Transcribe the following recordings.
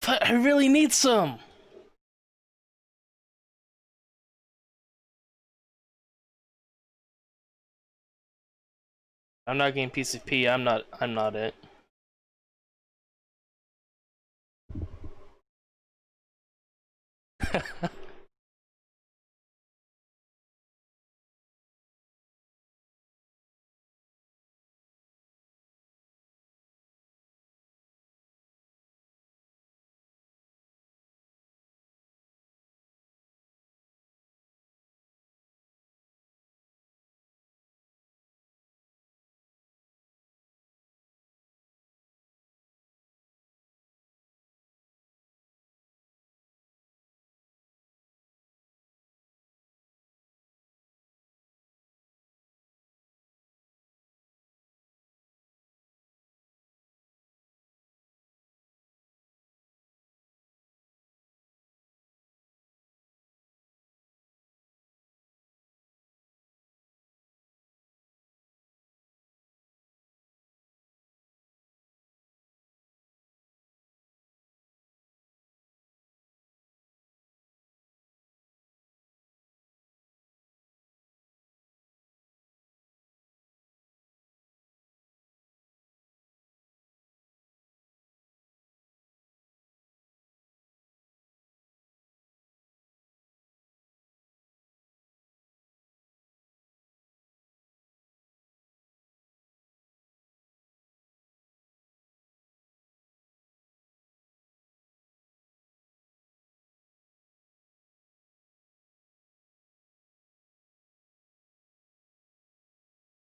But I really need some. I'm not getting PCP. I'm not it.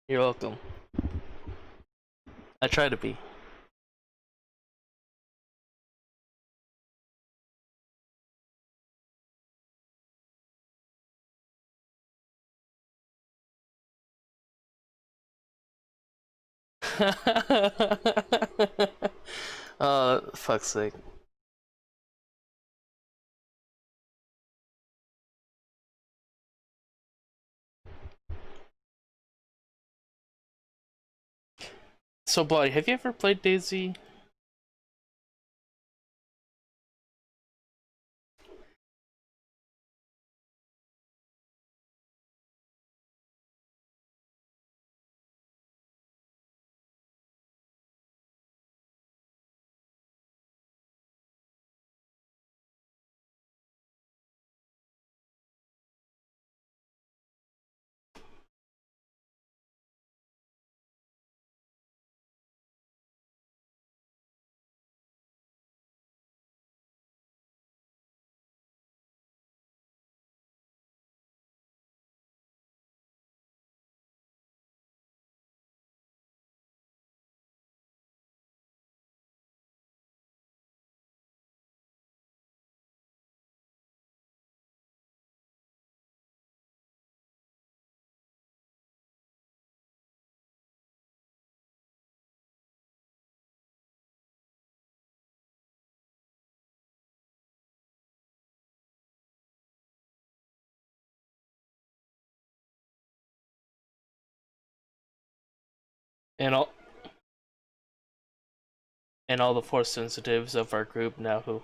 You're welcome. I try to be. Fuck's sake. So, Bloody, have you ever played Daisy? And all the force sensitives of our group now who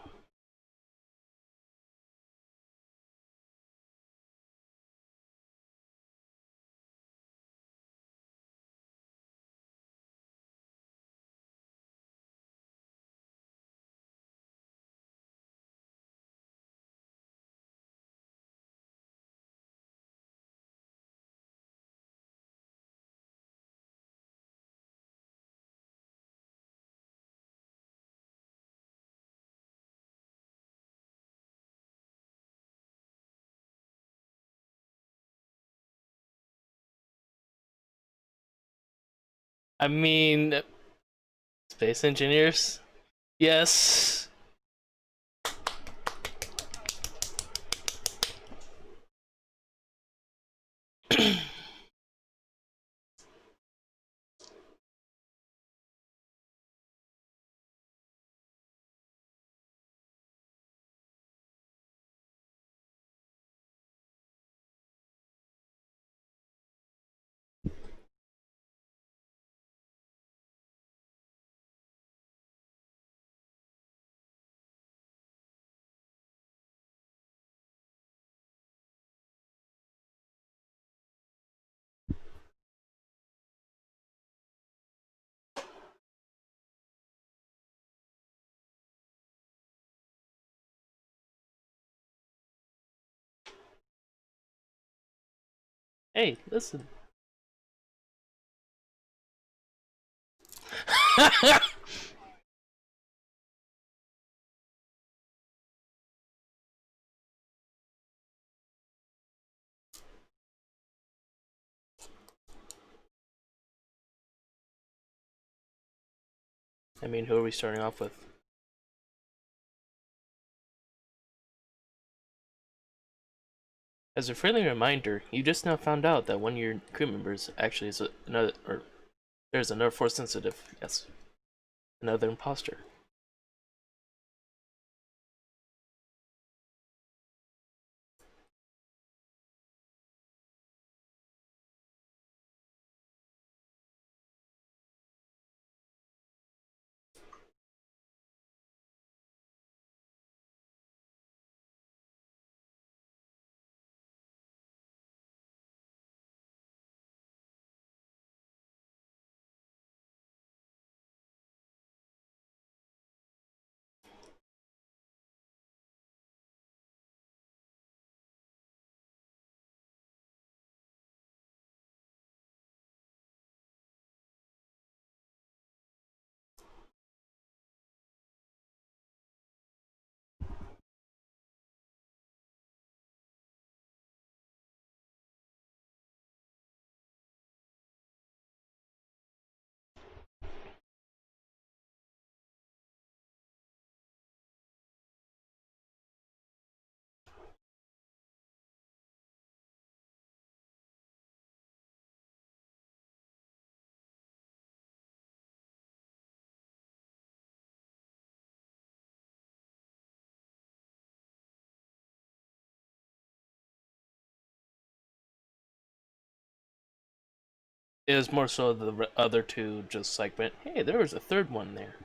I mean space engineers? Yes. Hey, listen. I mean, who are we starting off with? As a friendly reminder, you just now found out that one of your crew members actually is another, or there's another Force sensitive. Yes, another imposter. It was more so the other two just like went, hey, there was a third one there.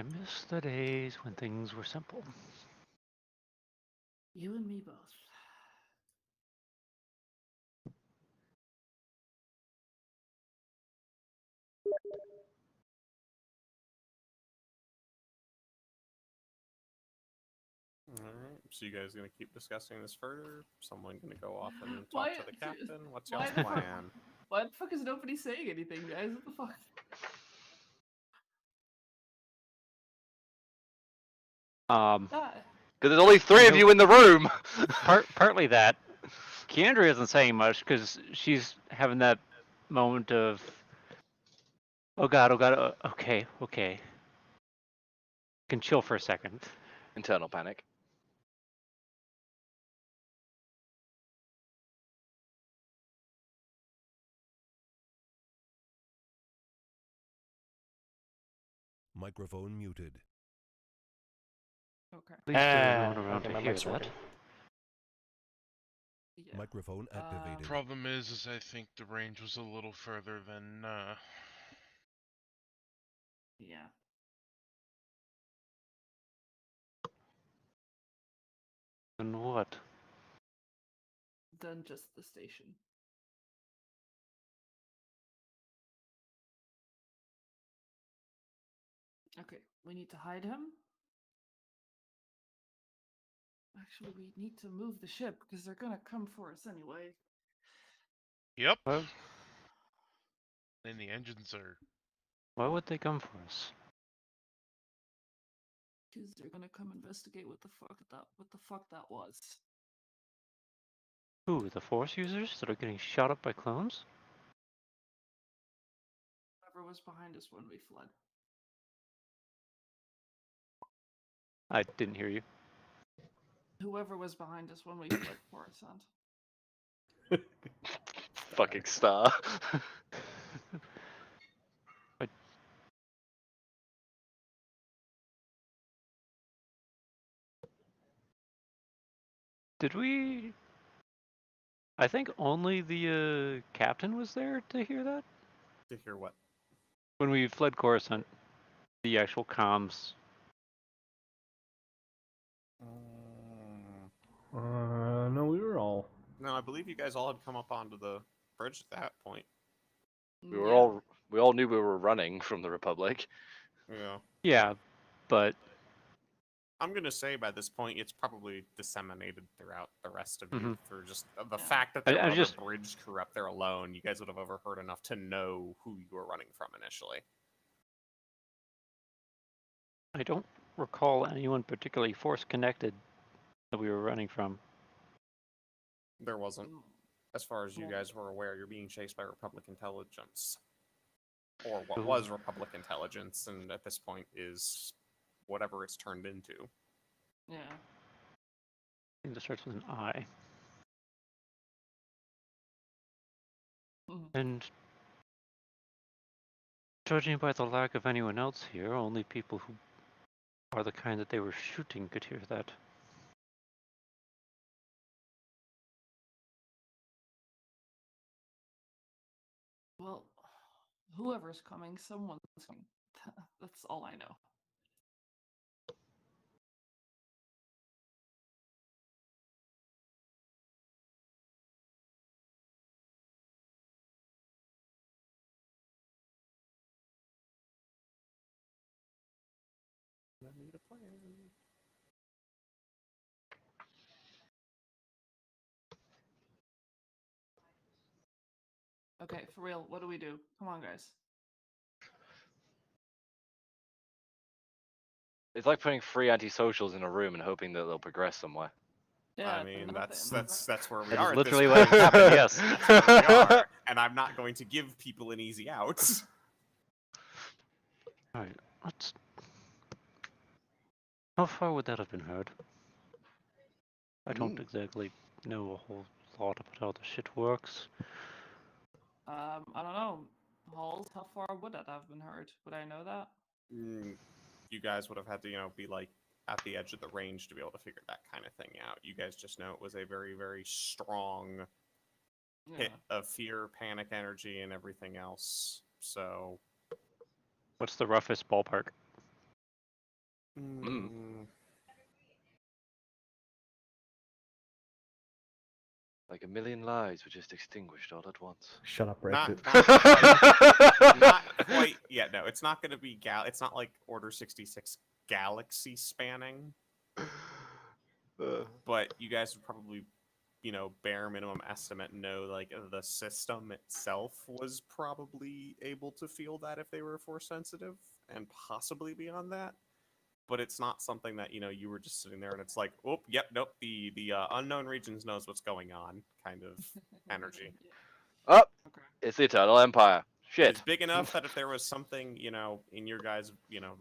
I miss the days when things were simple. You and me both. Alright, so you guys gonna keep discussing this further? Someone gonna go off and Why- talk to the captain? What's why y'all's the fuck- plan? Why the fuck is nobody saying anything, guys? What the fuck? Because there's only 3 of you in the room. partly that. Kiendra isn't saying much because she's having that moment of, oh god, okay. Can chill for a second. Internal panic. Microphone muted. Okay. At least there's no Ah, one around okay, to my hear mic's that. working. Yeah. Microphone activated. Problem is I think the range was a little further than Yeah. Then what? Than just the station. Okay, we need to hide him. Actually, we need to move the ship because they're gonna come for us anyway. Yep. Well, And the engines are why would they come for us? Because they're gonna come investigate what the fuck that was. Who, the Force users that are getting shot up by clones? Whoever was behind us when we fled. I didn't hear you. Whoever was behind us when we fled Coruscant. Fucking star. Did we... I think only the captain was there to hear that? To hear what? When we fled Coruscant, the actual comms. No, we were all. No, I believe you guys all had come up onto the bridge at that point. we all knew we were running from the Republic. Yeah. Yeah, but I'm gonna say by this point it's probably disseminated throughout the rest of you Mhm. through just the Yeah. fact that there were I other just- bridge crew up there alone. You guys would have overheard enough to know who you were running from initially. I don't recall anyone particularly Force connected that we were running from. There wasn't. Mm, As far as you Well- guys were aware, you're being chased by Republic intelligence. Or what Ooh. was Republic intelligence, and at this point is whatever it's turned into. Yeah. I think that starts with an I. Mhm. And judging by the lack of anyone else here, only people who are the kind that they were shooting could hear that. Well, whoever's coming, someone's coming. That's all I know. I need a plan. Okay, for real, what do we do? Come on, guys. It's like putting 3 antisocials in a room and hoping that they'll progress somewhere. Yeah, I they're mean, not that's there. where we That are. is at this literally point. what happened, yes. That's where we are, and I'm not going to give people an easy out. Alright, let's... How far would that have been heard? I don't exactly know a whole lot about how the shit works. I don't know. Halls, how far would that have been heard? Would I know that? You guys would have had to, be like at the edge of the range to be able to figure that kind of thing out. You guys just know it was a very, very strong hit of fear, panic energy, and everything else. So What's the roughest ballpark? Mm. Like a million lives were just extinguished all at once. Shut up, Not, Brexit. not quite yet. No, it's not going to be It's not like Order 66 galaxy spanning. But you guys would probably, bare minimum estimate know like the system itself was probably able to feel that if they were force sensitive, and possibly beyond that. But it's not something that you were just sitting there and it's like, oh, yep, nope. The unknown regions knows what's going on, kind of energy. Oh, Okay. it's the Eternal Empire. Shit. It's big enough that if there was something, in your guys',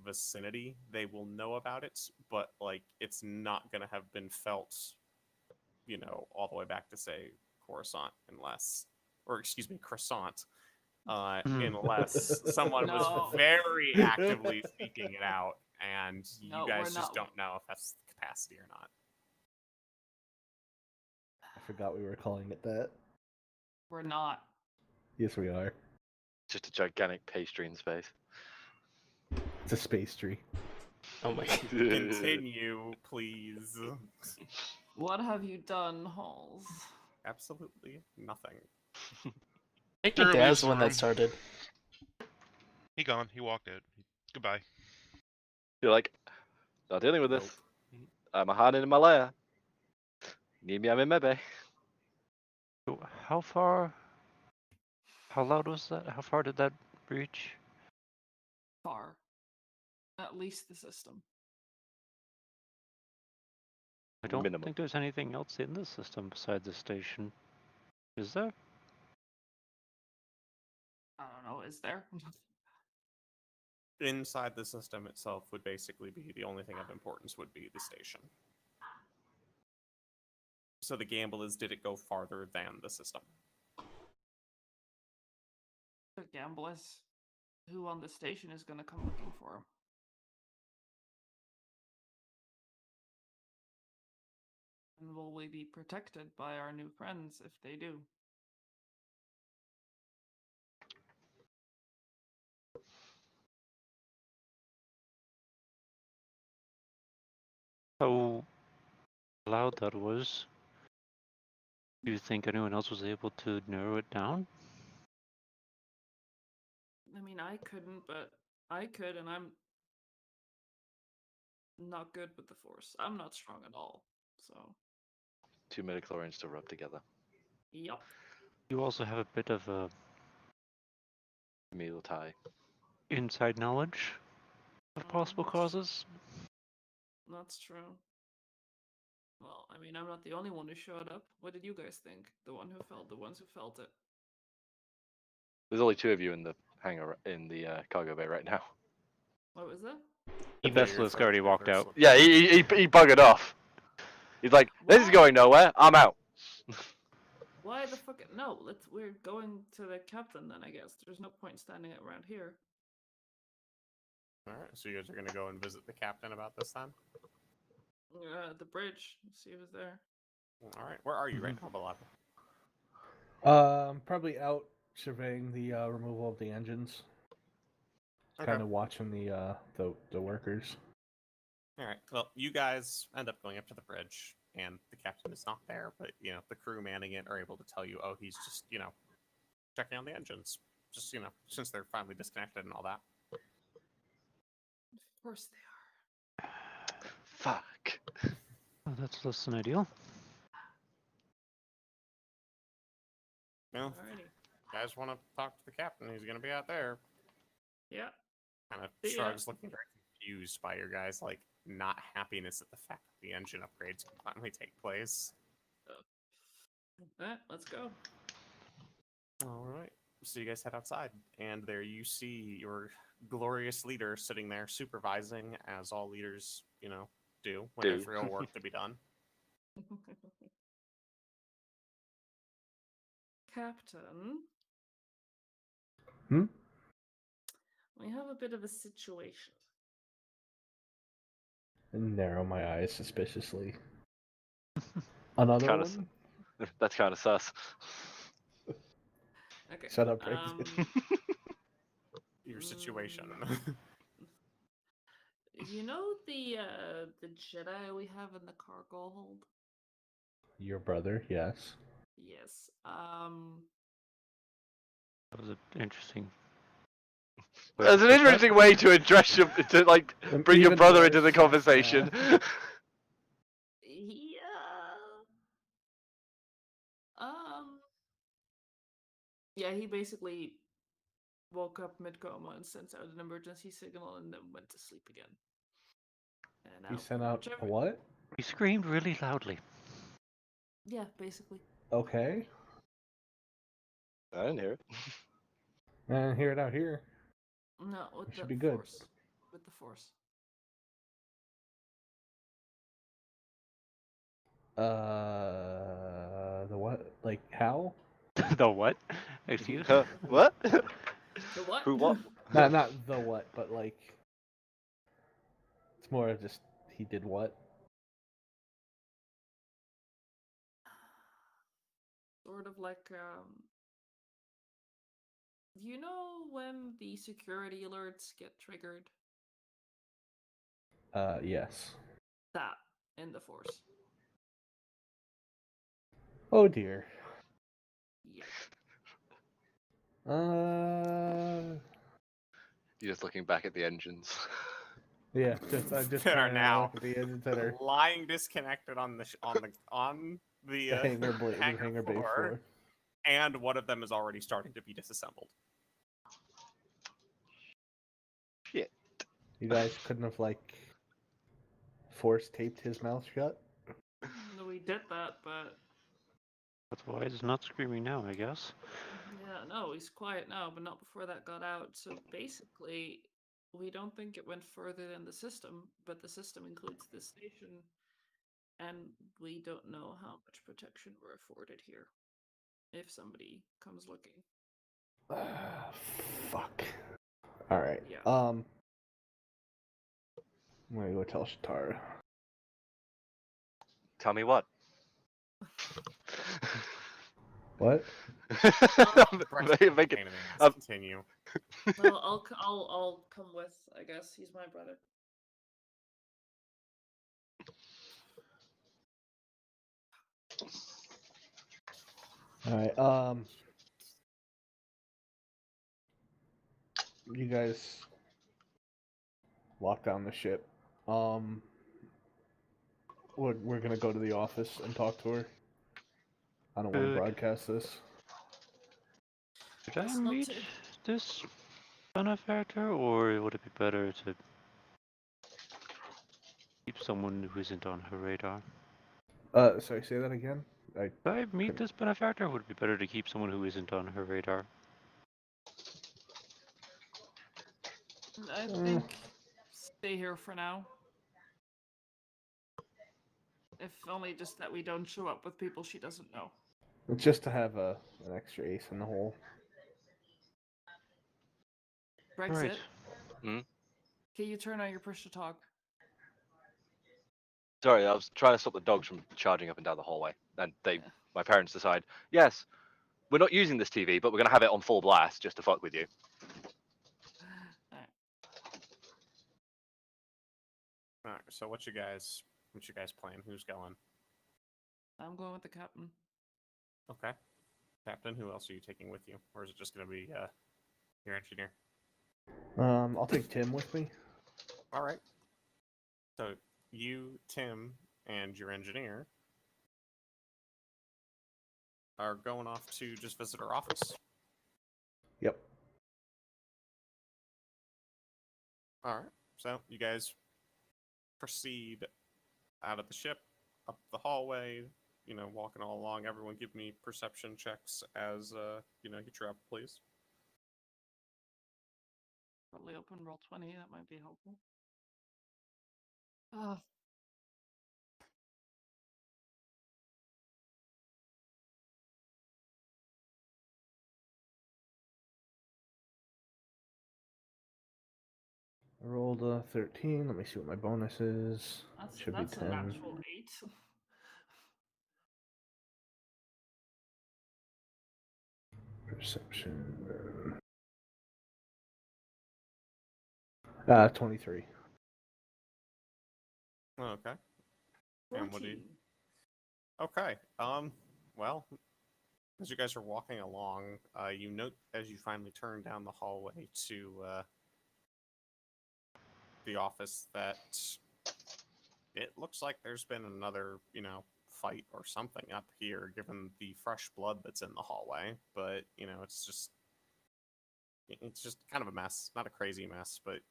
vicinity, they will know about it. But like, it's not gonna have been felt, all the way back to say Coruscant, Croissant, unless someone No. was very actively seeking it out, and you No, guys we're just not. don't know if that's the capacity or not. I forgot we were calling it that. We're not. Yes, we are. Just a gigantic pastry in space. It's a space tree. Oh my. Continue, please. What have you done, Halls? Absolutely nothing. I think Sure, Dad's leaves the the one that room. started. He gone. He walked out. Goodbye. You're like, not dealing with this. Nope. I'm a hand in my lair. Need me, I'm in my bay. So how far? How loud was that? How far did that reach? Far. At least the system. I don't Minimum. think there's anything else in the system besides the station. Is there? I don't know, is there? Inside the system itself would basically be the only thing of importance would be the station. So the gamble is, did it go farther than the system? The gamble is who on the station is going to come looking for him. And will we be protected by our new friends if they do? How loud that was? Do you think anyone else was able to narrow it down? I mean, I couldn't, but I could, and I'm not good with the Force. I'm not strong at all, so... 2 midichlorians to rub together. Yup. You also have a bit of a Meal tie. inside knowledge of possible That's causes. That's true. Well, I mean, I'm not the only one who showed up. What did you guys think? The ones who felt it. There's only 2 of you in the hangar in the cargo bay right now. What was that? The Veskilisk already walked out. Yeah, he buggered off. He's like, this is Why? going nowhere. I'm out. Why the fuck? No, we're going to the captain then, I guess. There's no point standing around here. Alright, so you guys are going to go and visit the captain about this then? The bridge. See who's there. Alright, where are you right now, Belotti? Probably out surveying the removal of the engines. Okay. Kind of watching the workers. Alright, well, you guys end up going up to the bridge, and the captain is not there, but, the crew manning it are able to tell you, oh, he's just, checking on the engines. Just, since they're finally disconnected and all that. Of course they are. Fuck. Oh, that's less than ideal. Well, Alrighty. you guys want to talk to the captain, he's going to be out there. Yeah. Kind of Yeah. shrugs, looking very confused by your guys' not happiness at the fact that the engine upgrades can finally take place. Let's go. All right, so you guys head outside, and there you see your glorious leader sitting there supervising, as all leaders, do when there's real work to be done. Captain. Hmm? We have a bit of a situation. And narrow my eyes suspiciously. Another Kinda one? That's kind of sus. Okay. Shut up, Brexit. Your situation. You know the Jedi we have in the cargo hold? Your brother, yes. Yes. That was interesting. That's an what's that? interesting way to address your to like bring your Even brother into worse, the conversation. Yeah. Yeah, he basically woke up mid-coma and sent out an emergency signal and then went to sleep again. And He now, sent out whichever- a what? He screamed really loudly. Yeah, basically. Okay. I didn't hear it. And hear it out here. No, with It the should be good. Force. With the Force. The what? Like how? The what? Excuse me? Huh? What? The what? Who? What? Not the what, but like it's more of just he did what? Sort of like, you know when the security alerts get triggered? Yes. That in the Force. Oh dear. Yeah. You're just looking back at the engines. Yeah. I'm just That are trying to now look at the engines that are lying disconnected on the the hangar blade, the hangar bay floor. and one of them is already starting to be disassembled. Shit. You guys couldn't have like force taped his mouth shut. No, we did that, but That's why he's not screaming now, I guess. yeah, no, he's quiet now, but not before that got out. So basically, we don't think it went further than the system, but the system includes this station, and we don't know how much protection we're afforded here if somebody comes looking. Fuck. All right. Yeah. I'm gonna go tell Shatara. Tell me what. What? Make it. Continue. Well, I'll come with. I guess he's my brother. All right. You guys lock down the ship. We're gonna go to the office and talk to her. I don't want to Good. broadcast this. Should I It's not meet to- this benefactor, or would it be better to keep someone who isn't on her radar? Sorry, say that again. Should I meet this benefactor, or would it be better to keep someone who isn't on her radar? I think stay here for now. If only just that we don't show up with people she doesn't know. It's just to have an extra ace in the hole. Brexit. Right. Hmm? Can you turn on your push to talk? Sorry, I was trying to stop the dogs from charging up and down the hallway. And my parents decide, yes, we're not using this TV, but we're gonna have it on full blast just to fuck with you. Alright. Alright, so what you guys plan? Who's going? I'm going with the captain. Okay. Captain, who else are you taking with you? Or is it just gonna be your engineer? I'll take Tim with me. Alright. So you, Tim, and your engineer are going off to just visit her office. Yep. Alright. So you guys proceed out of the ship, up the hallway, walking all along. Everyone give me perception checks as you travel, please. Probably open roll 20, that might be helpful. I rolled a 13. Let me see what my bonus is. Should be That's a 10. natural 8. Perception. 23. Okay. And what do you... 14. Okay. Well, as you guys are walking along, you note as you finally turn down the hallway to the office that it looks like there's been another, fight or something up here, given the fresh blood that's in the hallway. But it's just kind of a mess. Not a crazy mess, but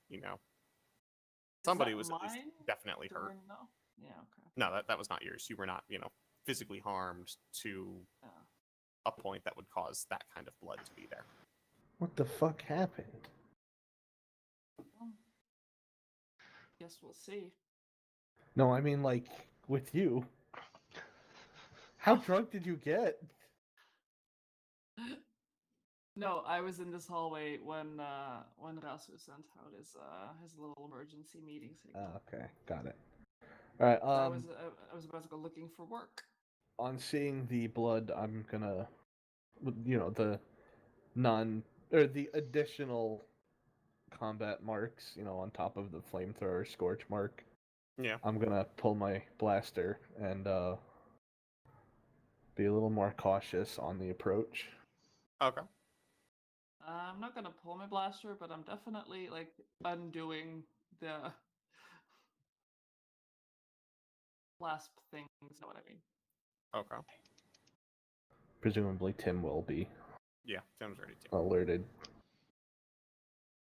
somebody was at least mine? definitely Do hurt. I know? Yeah, okay. No, that was not yours. You were not, physically harmed to Yeah. a point that would cause that kind of blood to be there. What the fuck happened? Well, guess we'll see. No, I mean like with you. How drunk did you get? No, I was in this hallway when Rasu sent out his little emergency meeting signal. Okay, got it. All right. I was about to go looking for work. On seeing the blood, I'm gonna, the non or the additional combat marks, on top of the flamethrower scorch mark. Yeah. I'm gonna pull my blaster and be a little more cautious on the approach. Okay. I'm not gonna pull my blaster, but I'm definitely like undoing the clasp things. Know what I mean? Okay. Presumably, Tim will be Yeah, Tim's ready to. alerted.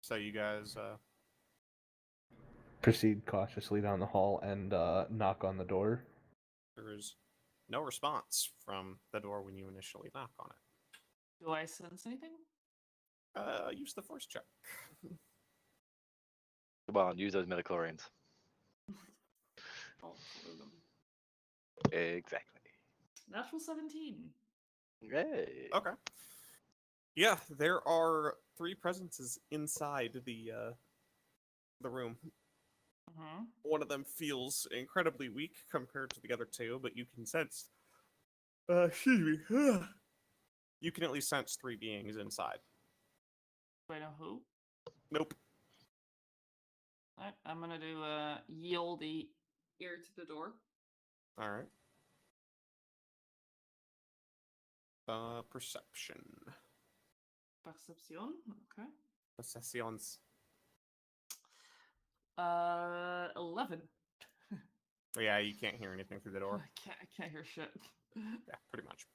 So you guys, Proceed cautiously down the hall and knock on the door. there is no response from the door when you initially knock on it. Do I sense anything? Use the force check. Come on, use those midichlorians. Oh, through them. Exactly. Natural 17. Hey. Okay. Yeah, there are 3 presences inside the room. Mm-hmm. One of them feels incredibly weak compared to the other 2, but you can sense. Excuse me. You can at least sense 3 beings inside. Do I know who? Nope. Alright, I'm gonna do yield the ear to the door. All right. Perception. Perception. Okay. Perceptions. 11. Yeah, you can't hear anything through the door. I can't hear shit. Yeah, pretty much.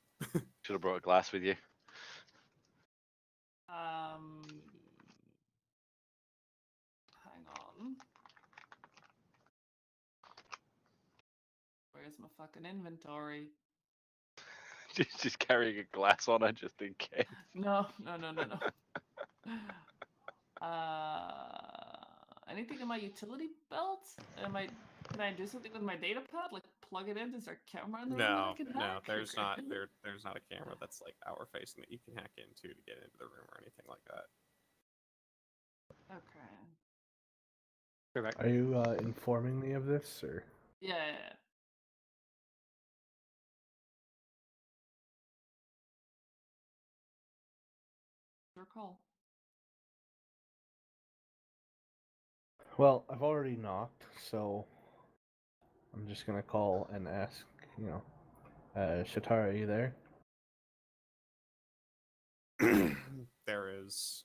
Should have brought a glass with you. Hang on. Where's my fucking inventory? Just carrying a glass on her just in case. No. Anything in my utility belt? Can I do something with my data pad? Like plug it in? Is there a camera in the room that I can hack? there's not there's not a camera that's like hour facing that you can hack into to get into the room or anything like that. Okay. Perfect. Are you informing me of this, or? Yeah. Your call. Well, I've already knocked, so I'm just gonna call and ask, Shatara, are you there? There is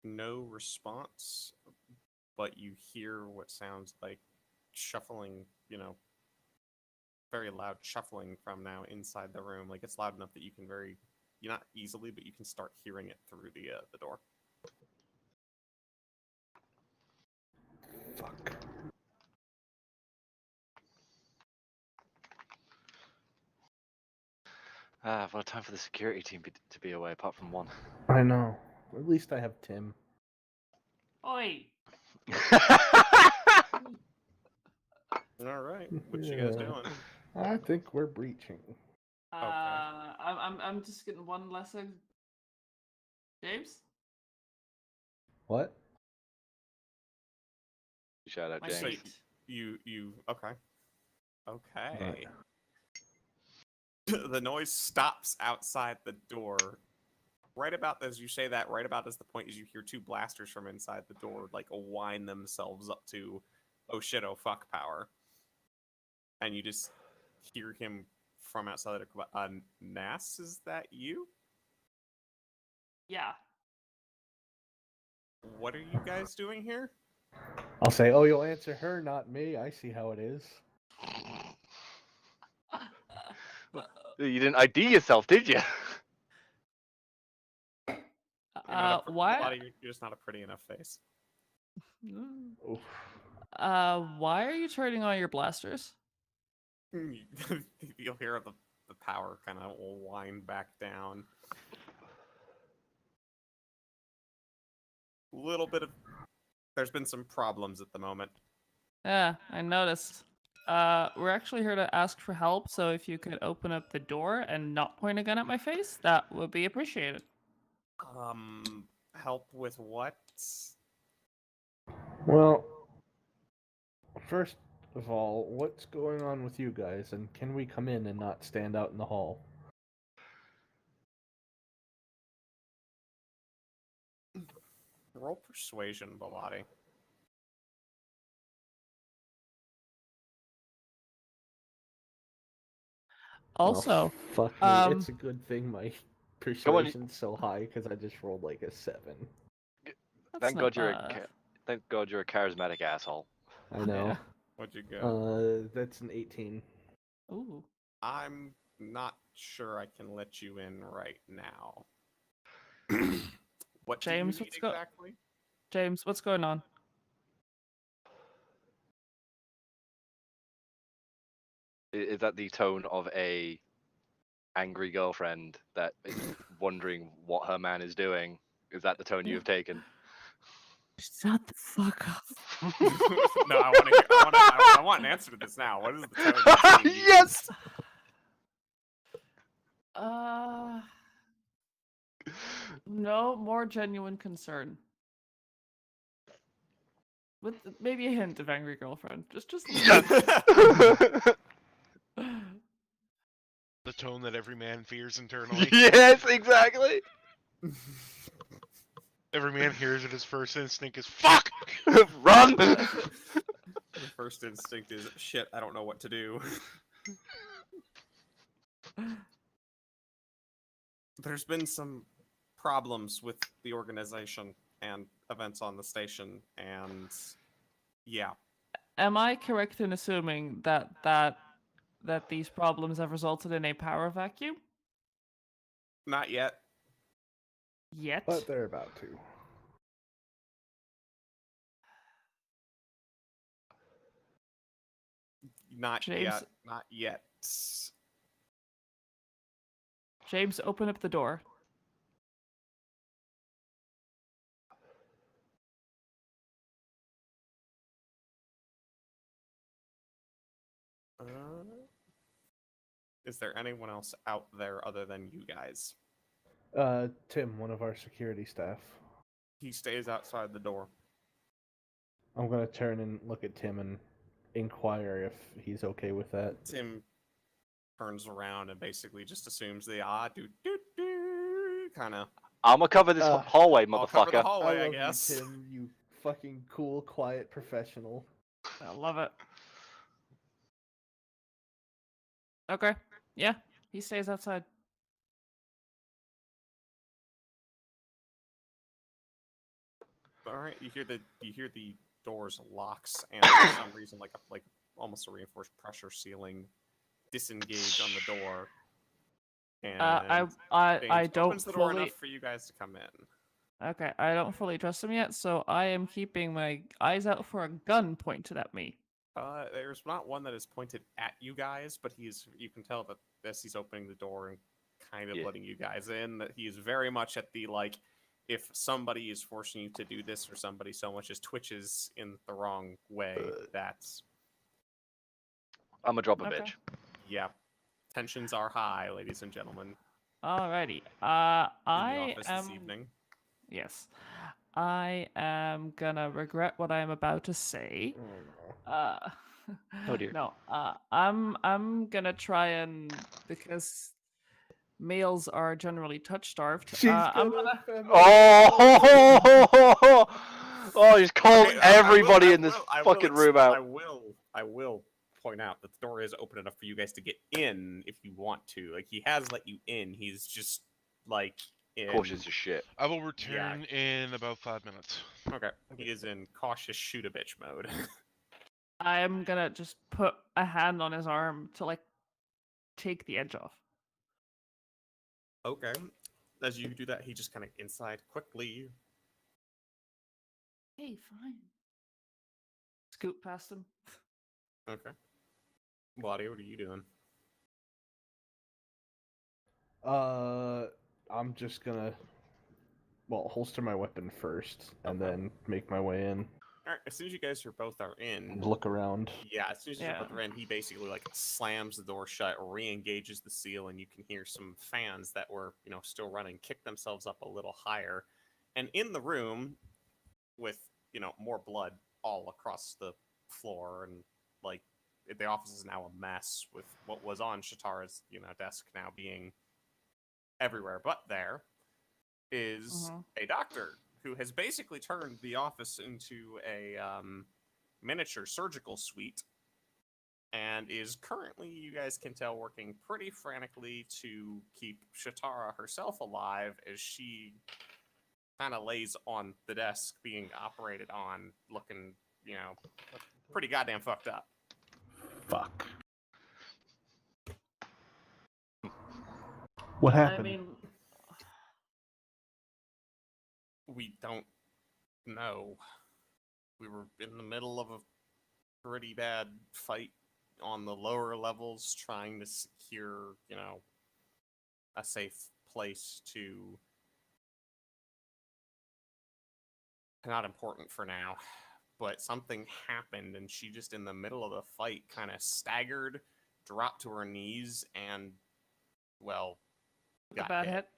no response, but you hear what sounds like shuffling, very loud shuffling from now inside the room. Like it's loud enough that you can not easily, but you can start hearing it through the door. Fuck. Well, time for the security team to be away, apart from one. I know. At least I have Tim. Oi! All right, what you guys doing? I think we're breaching. I'm just getting one lesson. James? What? Shout out, My James. seat. You okay? Okay. Right. The noise stops outside the door. Right about as you say that, right about as the point as you hear 2 blasters from inside the door, like wind themselves up to oh shit, oh fuck power. And you just hear him from outside the Nas, is that you? Yeah. What are you guys doing here? I'll say, oh, you'll answer her, not me. I see how it is. You didn't ID yourself, did you? Why? You're just not a pretty enough face. Oof. Why are you turning on your blasters? You'll hear the power kind of wind back down. Little bit of. There's been some problems at the moment. Yeah, I noticed. We're actually here to ask for help, so if you could open up the door and not point a gun at my face, that would be appreciated. Help with what? Well, first of all, what's going on with you guys, and can we come in and not stand out in the hall? Roll persuasion, Belotti. Also, oh, fuck me. It's a good thing my persuasion's so high because I just rolled like a 7. Thank God you're a charismatic asshole. I know. Yeah. What'd you go? That's an 18. Ooh. I'm not sure I can let you in right now. What James, do you need exactly? James, what's going on? Is that the tone of a angry girlfriend that is wondering what her man is doing? Is that the tone you have taken? Shut the fuck up. No, I want an answer to this now. What is the tone? Yes. No, more genuine concern. With maybe a hint of angry girlfriend. Just The tone that every man fears internally. Yes, exactly. Every man hears it, his first instinct is fuck! Run! The first instinct is shit, I don't know what to do. There's been some problems with the organization and events on the station, and yeah. Am I correct in assuming that these problems have resulted in a power vacuum? Not yet. Yet? But they're about to. Not James? yet. Not yet. James, open up the door. Is there anyone else out there other than you guys? Tim, one of our security staff. He stays outside the door. I'm gonna turn and look at Tim and inquire if he's okay with that. Tim turns around and basically just assumes the kind of. I'm gonna cover this hallway, I'll cover the motherfucker. hallway, I love guess. you, Tim, you fucking cool, quiet professional. I love it. Okay. Yeah, he stays outside. All right, you hear the doors locks, and for some reason, like almost a reinforced pressure ceiling, disengage on the door. And I James don't opens the door fully. enough for you guys to come in. Okay, I don't fully trust him yet, so I am keeping my eyes out for a gun pointed at me. There's not one that is pointed at you guys, but you can tell that as he's opening the door and kind of letting you guys in, that he is very much at the like, if somebody is forcing you to do this or somebody so much as twitches in the wrong way, that's... I'm gonna drop a Okay. bitch. Yeah. Tensions are high, ladies and gentlemen. Alrighty. In the I office am. this evening. Yes. I am gonna regret what I am about to say. Oh dear. No. I'm gonna try and, because males are generally touch starved. She's I'm gonna gonna. Oh! Oh, he's called Okay, everybody in this fucking room out. I will point out that the door is open enough for you guys to get in if you want to. Like, he has let you in. He's just like Cautious as shit. I will return in about 5 minutes. Okay. He is in cautious shoot a bitch mode. I'm gonna just put a hand on his arm to like take the edge off. Okay. As you do that, he just kind of inside quickly. Hey, fine. Scoot past him. Okay. Belotti, what are you doing? I'm just gonna, holster my weapon first, and Okay. then make my way in. All right. As soon as you guys both are in, Look around. yeah. As soon as you both are in, he basically like slams the door shut, re-engages the seal, and you can hear some fans that were still running kick themselves up a little higher, and in the room, with more blood all across the floor, and like the office is now a mess with what was on Shatara's desk now being everywhere but there is a doctor who has basically turned the office into a miniature surgical suite and is currently, you guys can tell, working pretty frantically to keep Shatara herself alive as she kind of lays on the desk being operated on, looking, pretty goddamn fucked up. Fuck. What happened? I mean, We don't know. We were in the middle of a pretty bad fight on the lower levels, trying to secure, a safe place to. Not important for now, but something happened, and she just in the middle of the fight kind of staggered, dropped to her knees, and got a bad hit. hit.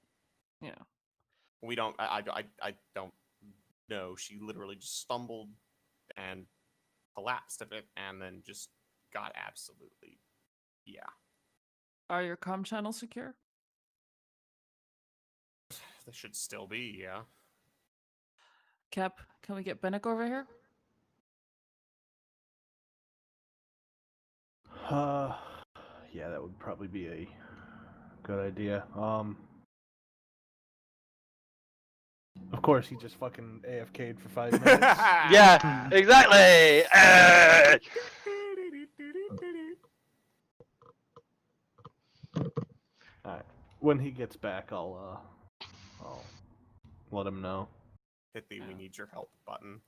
Yeah. We don't. I don't know. She literally just stumbled and collapsed a bit, and then just got absolutely. Yeah. Are your comm channels secure? They should still be. Yeah. Cap, can we get Benik over here? Yeah, that would probably be a good idea. Of course, he just fucking AFK'd for 5 minutes. Yeah, exactly. Alright. When he gets back, I'll let him know. Hit the "we need your help" button.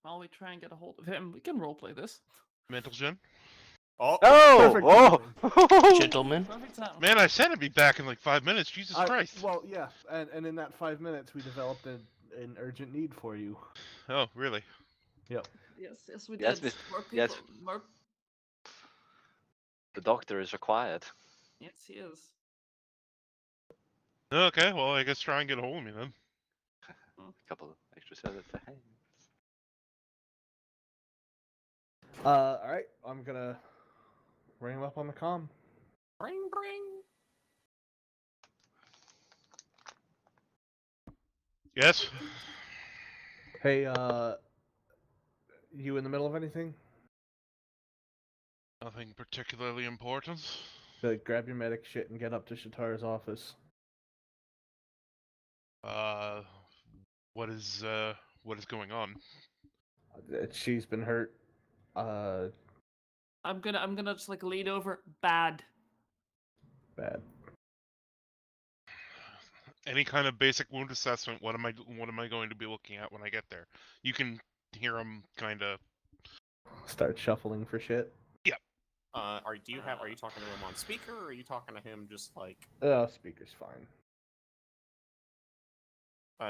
While we try and get a hold of him, we can roleplay this. Mental gem? Oh, Perfect Gentlemen. Perfect time. Man, I said it'd be back in like 5 minutes. Jesus Christ. Well, yeah, and in that 5 minutes, we developed an urgent need for you. Oh, really? Yep. Yes, we Yes, did. Mr. More people. yes. More. The doctor is required. Yes, he is. Okay, well, I guess try and get a hold of me then. A couple of extra service for hands. Alright, I'm gonna ring him up on the comm. Bring. Yes? Hey, you in the middle of anything? Nothing particularly important. Grab your medic shit and get up to Shatara's office. What is going on? She's been hurt. I'm gonna just like lean over. Bad. Bad. Any kind of basic wound assessment, what am I going to be looking at when I get there? You can hear him kind of Start shuffling for shit. Yep. Are you talking to him on speaker, or are you talking to him just like? Speaker's fine.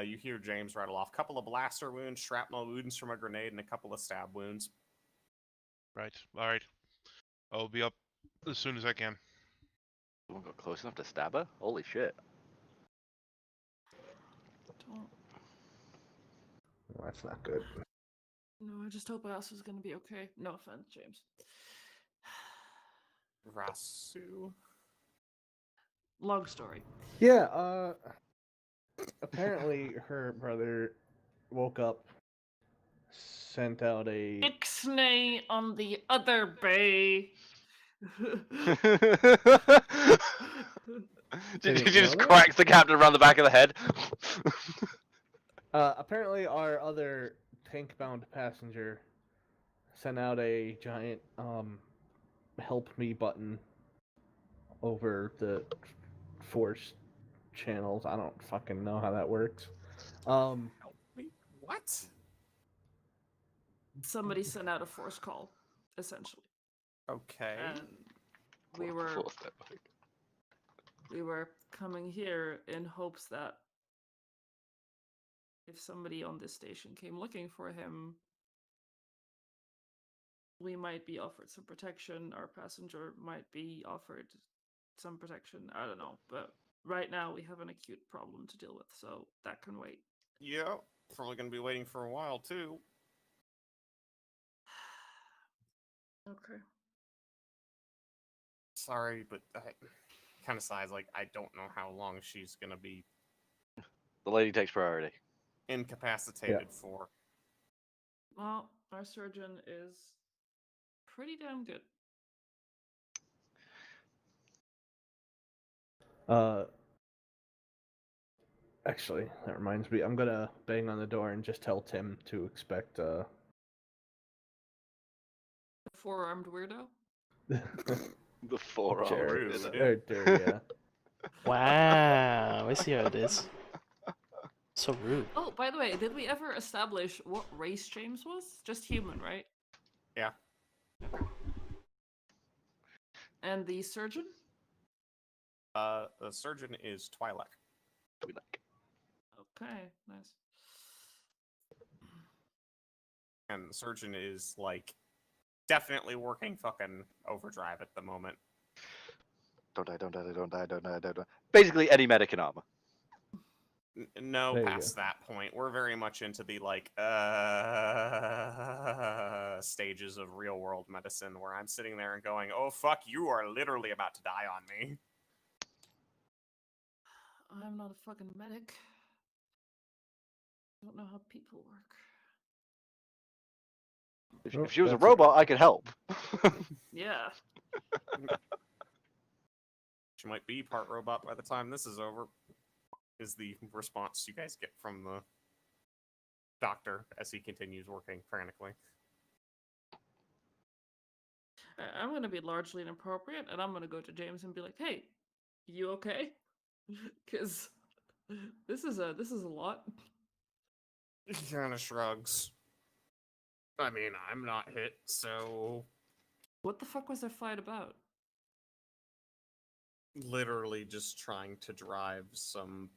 You hear James rattle off a couple of blaster wounds, shrapnel wounds from a grenade, and a couple of stab wounds. Right. All right. I'll be up as soon as I can. Someone got close enough to stab her? Holy shit. Don't. Well, that's not good. No, I just hope Alice is gonna be okay. No offense, James. Rasu? Long story. Yeah, apparently her brother woke up, sent out a... Ixnay on the other bay. They She didn't know just that? cracks the captain around the back of the head. Apparently our other tank-bound passenger sent out a giant, help me button over the force channels. I don't fucking know how that works. Wait, what? Somebody sent out a force call, essentially. Okay. And we were Force network. we were coming here in hopes that if somebody on this station came looking for him, we might be offered some protection. Our passenger might be offered some protection. I don't know. But right now we have an acute problem to deal with, so that can wait. Yeah, probably gonna be waiting for a while too. Okay. Sorry, but I kind of sighs. Like I don't know how long she's gonna be The lady takes priority. incapacitated for. Well, our surgeon is pretty damn good. Actually, that reminds me. I'm gonna bang on the door and just tell Tim to expect, The four-armed weirdo. The forearm. Jarix. Rude. Or Dur, yeah. Wow, I see how it is. So rude. Oh, by the way, did we ever establish what race James was? Just human, right? Yeah. And the surgeon? The surgeon is Twi'lek. Okay, nice. And the surgeon is like definitely working fucking overdrive at the moment. Don't die, don't die, don't die, don't die, don't die. Basically, any medic in armor. No, There you past that point, we're very much into the like stages of real world medicine where I'm sitting there and going, "Oh fuck, you are literally about to die on me." I'm not a fucking medic. I don't know how people work. If she was a That's robot, I could help. Yeah. She might be part robot by the time this is over. Is the response you guys get from the doctor as he continues working frantically. I'm gonna be largely inappropriate, and I'm gonna go to James and be like, "Hey, you okay?" Because this is a lot. He kind of shrugs. I mean, I'm not hit, so What the fuck was their fight about? literally just trying to drive some.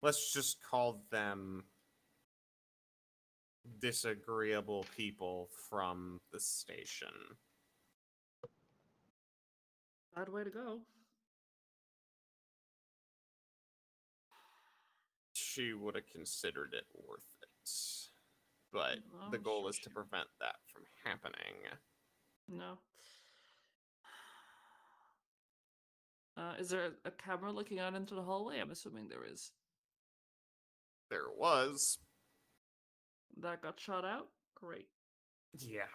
Let's just call them disagreeable people from the station. Bad way to go. She would have considered it worth it. But Well, the goal sure is to she- prevent that from happening. No. Is there a camera looking out into the hallway? I'm assuming there is. There was. That got shot out? Great. Yeah.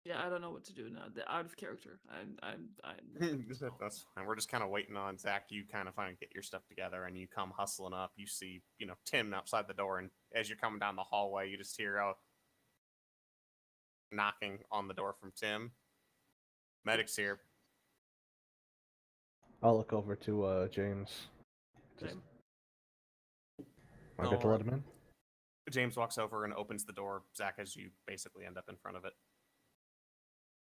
Yeah, I don't know what to do now. They're out of character. I'm That's fine. We're just kind of waiting on Zach. You kind of finally get your stuff together, and you come hustling up. You see, Tim outside the door, and as you're coming down the hallway, you just hear a knocking on the door from Tim. Medic's here. I'll look over to James. Just... Same. I get to let him in. James walks over and opens the door. Zach, as you basically end up in front of it.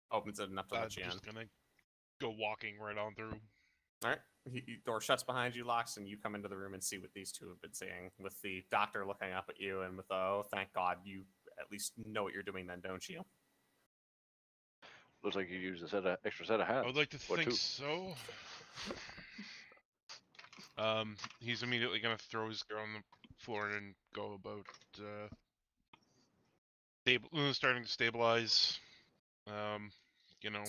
Opens it enough to I'm let you in. just gonna go walking right on through. All right. Door shuts behind you, locks, and you come into the room and see what these two have been seeing. With the doctor looking up at you, and with oh, thank God, you at least know what you're doing then, don't you? Looks like you used extra set of hands. I would like to Or think two. so. He's immediately gonna throw his gear on the floor and go about starting to stabilize. You know,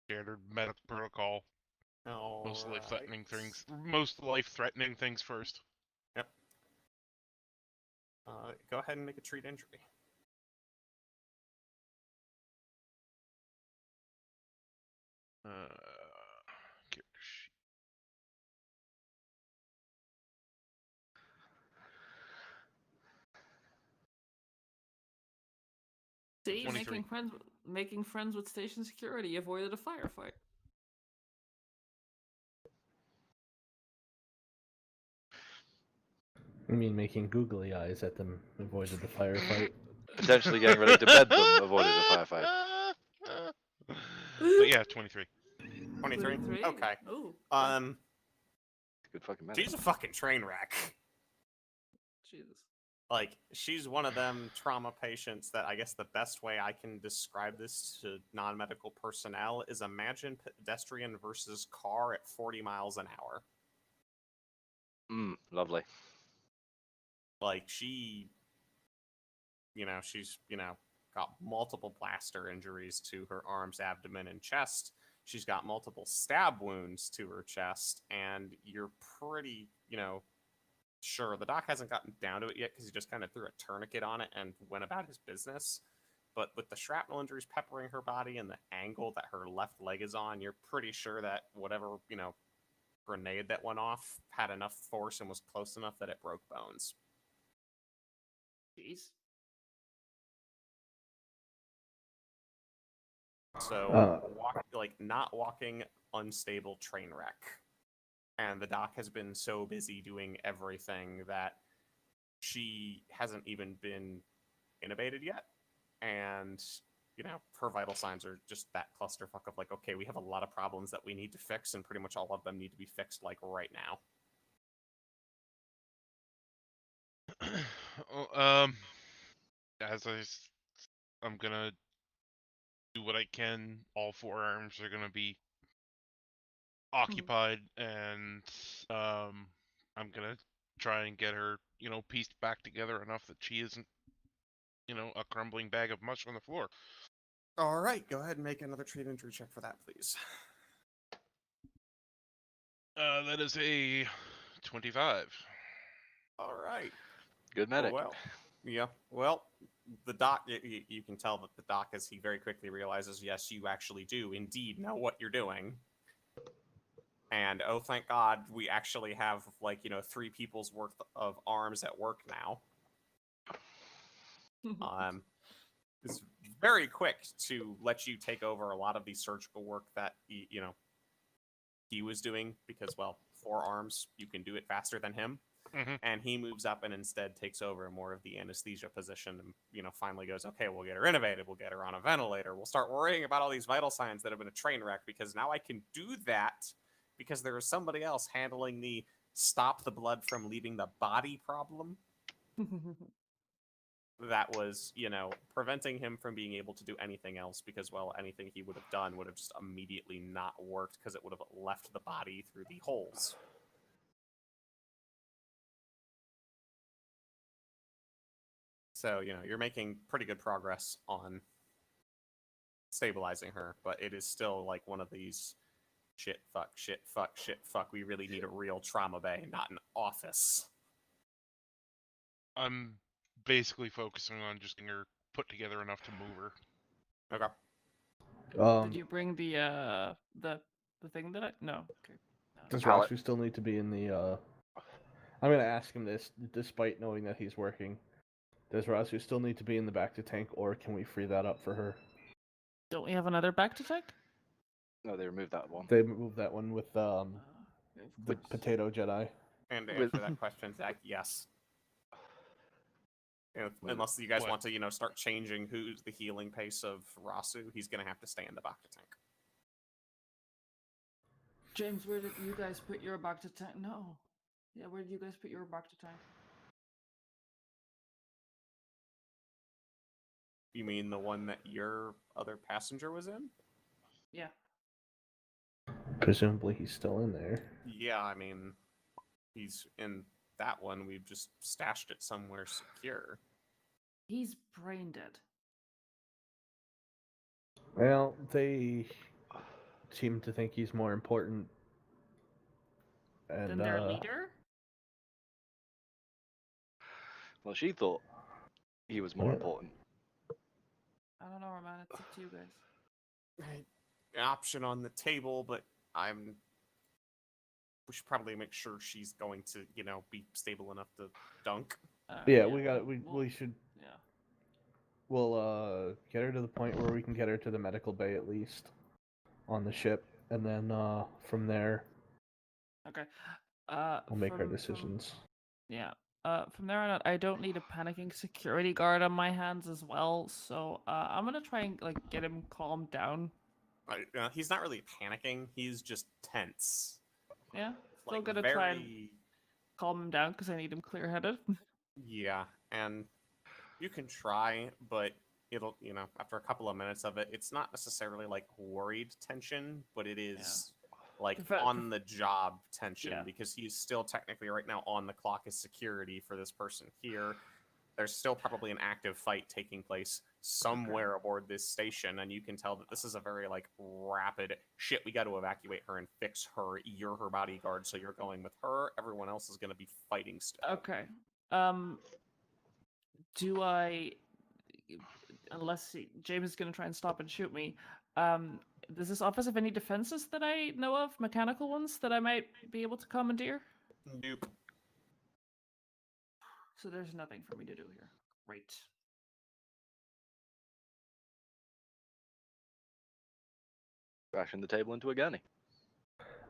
standard medical protocol. Most life-threatening things. Most life-threatening things first. Yep. Go ahead and make a treat injury. Character sheet. See, 23. making friends with station security avoided a firefight. I mean, making googly eyes at them avoided the firefight. Potentially getting ready to bed them avoided a firefight. But yeah, 23. 23? 23? Okay. Oh. Good fucking medic. She's a fucking train wreck. Jesus. Like, she's one of them trauma patients that I guess the best way I can describe this to non-medical personnel is imagine pedestrian versus car at 40 miles an hour. Lovely. Like, she's, got multiple blaster injuries to her arms, abdomen, and chest. She's got multiple stab wounds to her chest, and you're pretty, sure the doc hasn't gotten down to it yet because he just kind of threw a tourniquet on it and went about his business. But with the shrapnel injuries peppering her body and the angle that her left leg is on, you're pretty sure that whatever, grenade that went off had enough force and was close enough that it broke bones. Jeez. So, not walking, unstable train wreck. And the doc has been so busy doing everything that she hasn't even been intubated yet. And, her vital signs are just that clusterfuck of like, okay, we have a lot of problems that we need to fix, and pretty much all of them need to be fixed, like, right now. I'm gonna do what I can. All 4 arms are gonna be occupied, and I'm gonna try and get her, pieced back together enough that she isn't, a crumbling bag of mush on the floor. All right, go ahead and make another treat injury check for that, please. That is a 25. All right. Good medic. Well, yeah. Well, the doc, you can tell that the doc, as he very quickly realizes, yes, you actually do indeed know what you're doing. And oh, thank God, we actually have 3 people's worth of arms at work now. It's very quick to let you take over a lot of the surgical work that he was doing because, well, 4 arms, you can do it faster than him. Mm-hmm. And he moves up and instead takes over more of the anesthesia position and, finally goes, okay, we'll get her intubated, we'll get her on a ventilator, we'll start worrying about all these vital signs that have been a train wreck because now I can do that because there is somebody else handling the stop the blood from leaving the body problem. That was, preventing him from being able to do anything else because, well, anything he would have done would have just immediately not worked because it would have left the body through the holes. So, you're making pretty good progress on stabilizing her, but it is still like one of these shit, fuck, shit, fuck, shit, fuck. We really need a real trauma bay, not an office. I'm basically focusing on just getting her put together enough to move her. Okay. Did you bring the thing that I... No. Okay. No. Does Pallet. Rasu still need to be in the, I'm gonna ask him this, despite knowing that he's working. Does Rasu still need to be in the back to tank, or can we free that up for her? Don't we have another back to tank? No, they removed that one. They moved that one with the Potato Jedi. And to With- answer that question, Zach, yes. Unless you guys want to, start changing who's the healing pace of Rasu, he's going to have to stay in the back to tank. James, where did you guys put your back to tank? No. Yeah, where did you guys put your back to tank? You mean the one that your other passenger was in? Yeah. Presumably he's still in there. Yeah, I mean, he's in that one. We've just stashed it somewhere secure. He's brain dead. Well, they seem to think he's more important. And Then their leader? Well, she thought he was more Yeah. important. I don't know, man. It's up to you guys. An option on the table, but we should probably make sure she's going to, be stable enough to dunk. yeah, we'll- we should. Yeah. We'll get her to the point where we can get her to the medical bay at least on the ship, and then from there Okay. we'll make our from- decisions. Yeah. From there on out, I don't need a panicking security guard on my hands as well, so I'm gonna try and get him calmed down. He's not really panicking. He's just tense. Yeah. Still Like, gonna try and calm him down because I need him clear-headed. Yeah, and you can try, but it'll, after a couple of minutes of it, it's not necessarily like worried tension, but it is like on the job tension because he's still technically right now on the clock as security for this person here. There's still probably an active fight taking place somewhere aboard this station, and you can tell that this is a very rapid shit. We got to evacuate her and fix her. You're her bodyguard, so you're going with her. Everyone else is going to be fighting still. Okay. Do I? Unless James is gonna try and stop and shoot me. Does this office have any defenses that I know of, mechanical ones that I might be able to commandeer? Nope. So there's nothing for me to do here. Great. Crashing the table into a gurney.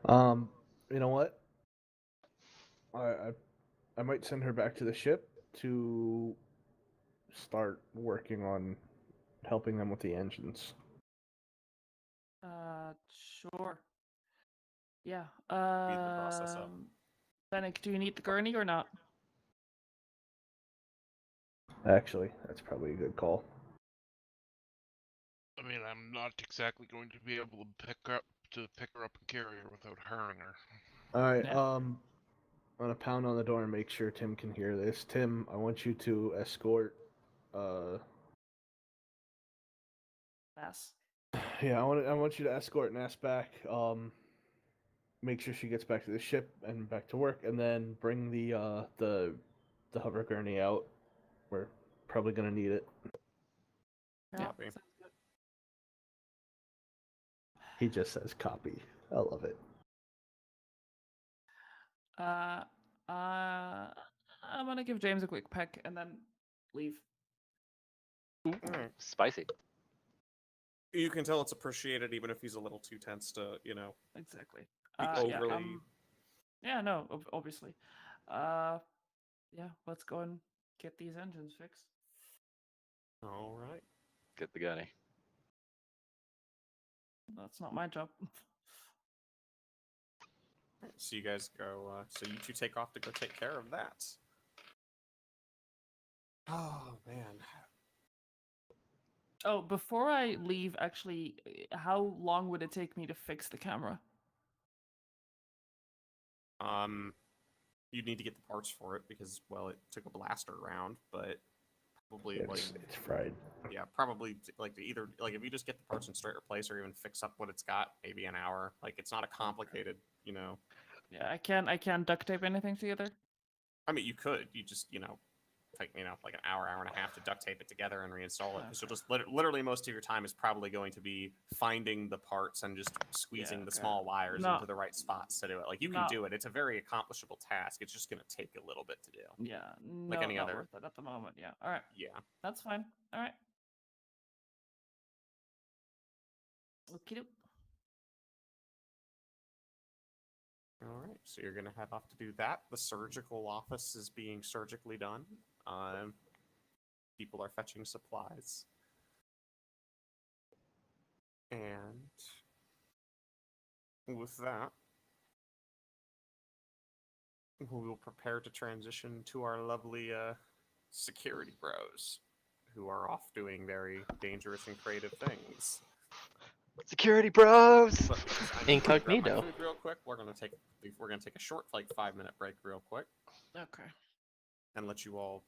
You know what? I might send her back to the ship to start working on helping them with the engines. Sure. Yeah. Speed the process up. Benik, do you need the gurney or not? Actually, that's probably a good call. I mean, I'm not exactly going to be able to pick her up and carry her without harming her. All right. Yeah. I'm gonna pound on the door and make sure Tim can hear this. Tim, I want you to escort. Pass. Yeah, I want you to escort Nass back. Make sure she gets back to the ship and back to work, and then bring the hover gurney out. We're probably gonna need it. Yeah. Copy. sounds good. He just says copy. I love it. I'm gonna give James a quick peck and then leave. Alright. Spicy. You can tell it's appreciated, even if he's a little too tense to, Exactly. be Yeah, overly. yeah, no, obviously. Yeah, let's go and get these engines fixed. All right. Get the gurney. That's not my job. So you guys go. So you two take off to go take care of that. Oh man. Oh, before I leave, actually, how long would it take me to fix the camera? You'd need to get the parts for it because, well, it took a blaster round, but probably It's fried. yeah, probably either if you just get the parts and straight replace or even fix up what it's got, maybe an hour. It's not a complicated, Yeah, I can't duct tape anything together. I mean, you could. You just, take, like an hour and a half to duct tape it together and reinstall it. Because you'll just literally most of your time is probably going to be finding the parts and just squeezing the small wires into the right spots to do it. You can do it. It's a very accomplishable task. It's just going to take a little bit to do. Yeah, Like any not other. worth it at the moment. Yeah, all right, Yeah. that's fine. All right. Okie doke. All right, so you're gonna head off to do that. The surgical office is being surgically done. People are fetching supplies, and with that, we will prepare to transition to our lovely security bros, who are off doing very dangerous and creative things. Security bros. But because I need to grab my Incognito. food real quick, we're gonna take a short, like 5-minute break real quick, Okay. and let you all,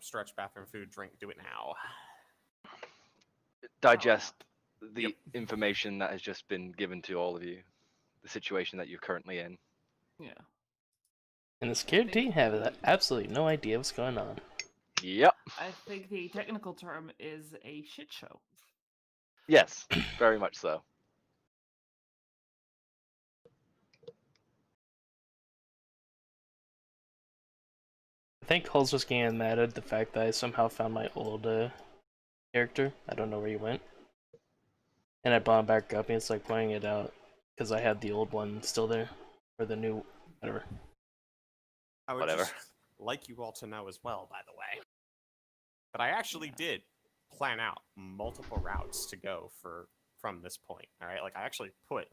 stretch, bathroom, food, drink, do it now. Digest the Yep. information that has just been given to all of you, the situation that you're currently in. Yeah. And the security team have absolutely no idea what's going on. Yep. I think the technical term is a shit show. Yes, very much so. I think Hull's just getting mad at the fact that I somehow found my old character. I don't know where he went. And I brought him back up, and it's like pointing it out because I had the old one still there, or the new, whatever. I would Whatever. just like you all to know as well, by the way, that I actually did plan out multiple routes to go from this point. All right, like I actually put,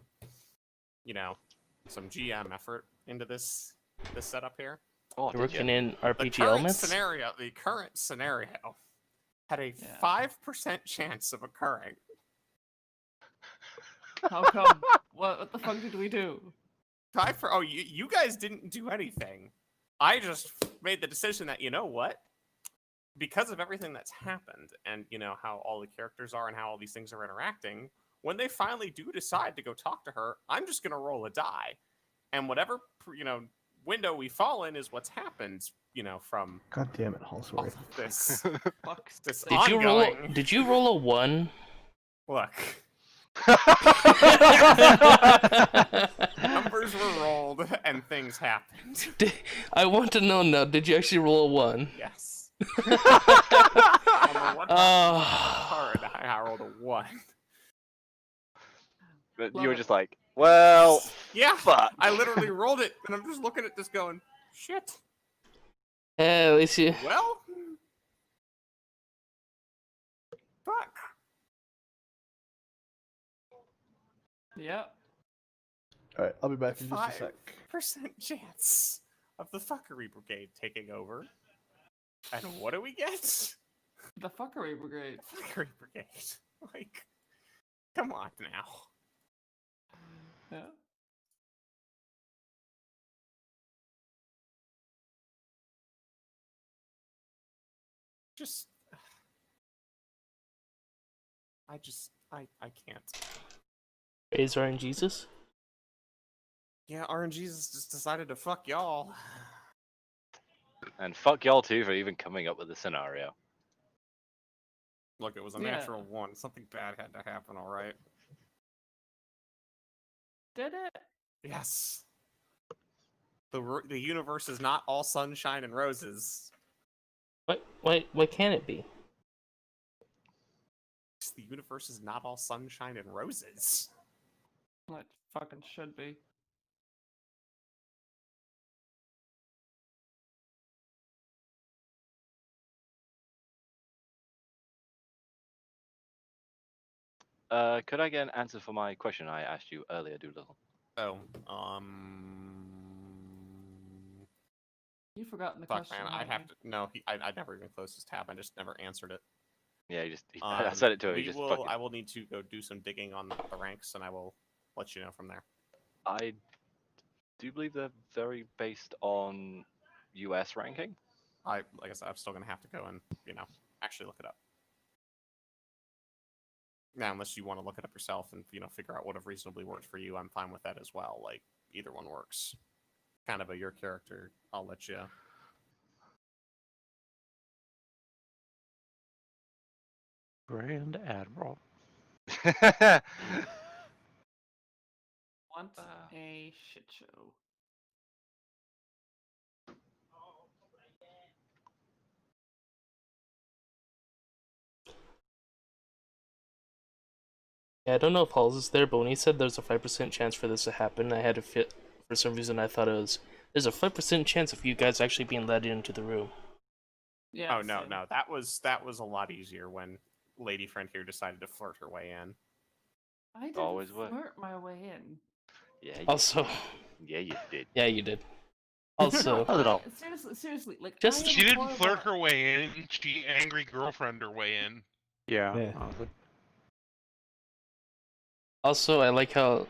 some GM effort into this setup here. Oh, You're did you? working in The RPG current elements? the current scenario had a Yeah. 5% chance of occurring. How come? What the fuck did we do? You guys didn't do anything. I just made the decision that, you know what? Because of everything that's happened and, how all the characters are and how all these things are interacting, when they finally do decide to go talk to her, I'm just going to roll a die. And whatever, window we fall in is what's happened, from God damn it, all Hallsworth. of this, Fuck's this sake. Did you roll a 1? Look, numbers were rolled and things happened. I want to know now, did you actually roll a 1? Yes. On the one Oh. card, I rolled a 1. But Love you were it. just like, well, Yeah, fuck. I literally rolled it, and I'm just looking at this going, shit. At least you... Well, fuck. Yep. Alright, I'll be back in just a sec. 5% chance of the fuckery brigade taking over. And what do we get? The fuckery brigade. Fuckery brigade. Like, come on now. Yeah. Just, I can't. Is RNG Jesus? Yeah, RNG's just decided to fuck y'all. And fuck y'all too for even coming up with the scenario. Look, it was a Yeah. natural one. Something bad had to happen, alright? Did it? Yes. The universe is not all sunshine and roses. What can it be? The universe is not all sunshine and roses. It fucking should be. Could I get an answer for my question I asked you earlier, Doolittle? Oh, You've forgotten the fuck, question. man, I'd haven't have to. No, I never even closed his tab. I just never answered it. Yeah, I said it to him. He just fucking... I will need to go do some digging on the ranks, and I will let you know from there. I do believe they're very based on US ranking. Like I said, I'm still gonna have to go and actually look it up. Now, unless you want to look it up yourself and figure out what have reasonably worked for you, I'm fine with that as well. Like either one works. Kind of your character. I'll let you. Grand Admiral. Want a shit show. Yeah, I don't know if Halls is there, but when he said there's a 5% chance for this to happen, I had to fit. For some reason, I thought it was there's a 5% chance of you guys actually being let into the room. Yeah. Oh no, same. no, that was a lot easier when Lady Friend here decided to flirt her way in. I didn't Always would. flirt my way in. Yeah, you, Also, yeah, you did. yeah, you did. Also, Not at all. Seriously, like Just- I am She didn't horrible flirt at- her way in. She angry girlfriend her way in. Yeah. Yeah. honestly. Also, I like how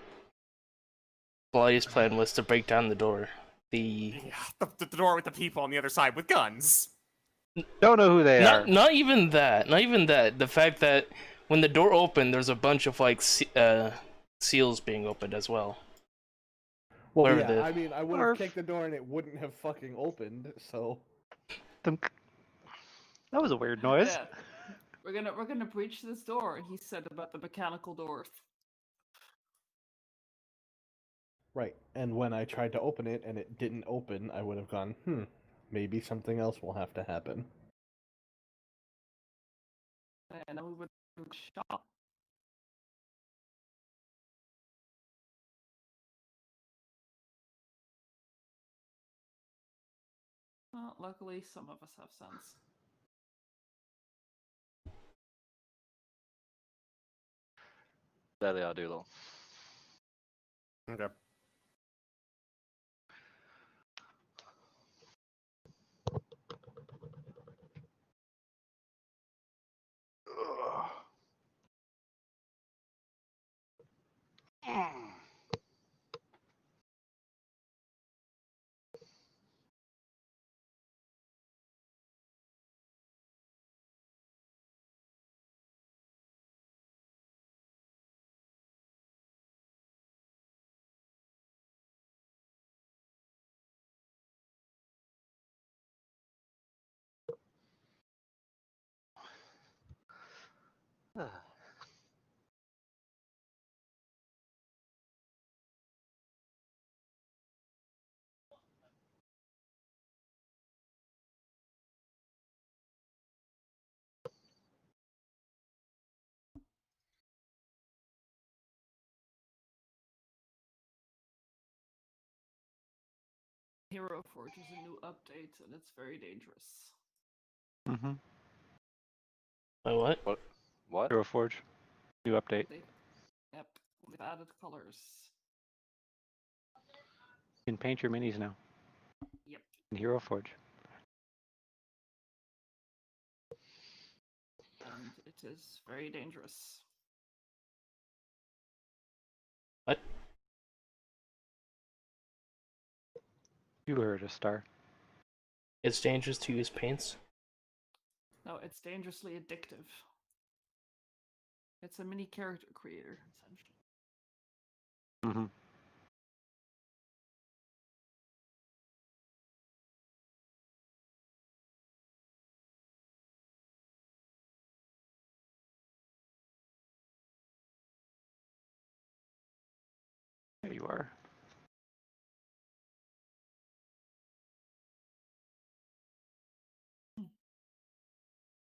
Belotti's plan was to break down the door. Yeah, the door with the people on the other side with guns. Don't know who they are. Not even that. Not even that. The fact that when the door opened, there's a bunch of like seals being opened as well. Well, Whatever yeah, the- I mean, I would have kicked the door and it wouldn't have fucking opened, so... Thunk. That was a weird noise. Yeah. We're gonna breach this door, he said about the mechanical door. Right, and when I tried to open it and it didn't open, I would have gone, maybe something else will have to happen. And then we would have shot. Well, luckily, some of us have sense. There they are, Doolittle. Okay. Hero Forge is a new update, and it's very dangerous. Mm-hmm. What? What? Hero Forge. New update. Yep, with added colors. You can paint your minis now. Yep. In Hero Forge. And it is very dangerous. What? You heard a star. It's dangerous to use paints. No, it's dangerously addictive. It's a mini character creator, essentially. Mm-hmm. There you are.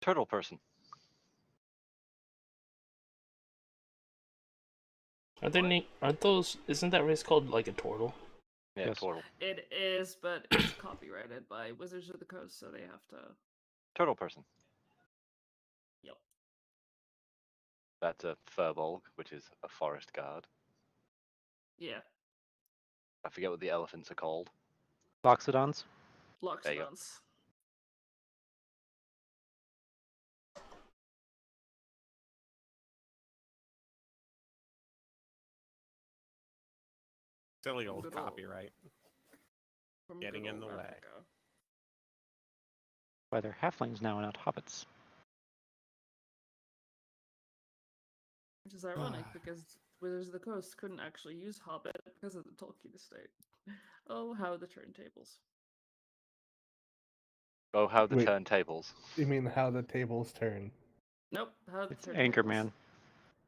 Turtle person. Aren't those? Isn't that race called like a turtle? Yeah, Yes. turtle. It is, but it's copyrighted by Wizards of the Coast, so they have to. Turtle person. Yep. That's a furbolg, which is a forest guard. Yeah. I forget what the elephants are called. Loxodons. There you go. Loxodons. Silly old Good old- copyright. From Getting good in old the way. Ravnica. Why they're halflings now and not hobbits. Which is ironic because Wizards of the Coast couldn't actually use Hobbit because of the Tolkien estate. Oh, how the turntables. Oh, how the Wait. turntables. You mean how the tables turn? Nope, how the It's turntables. Anchorman.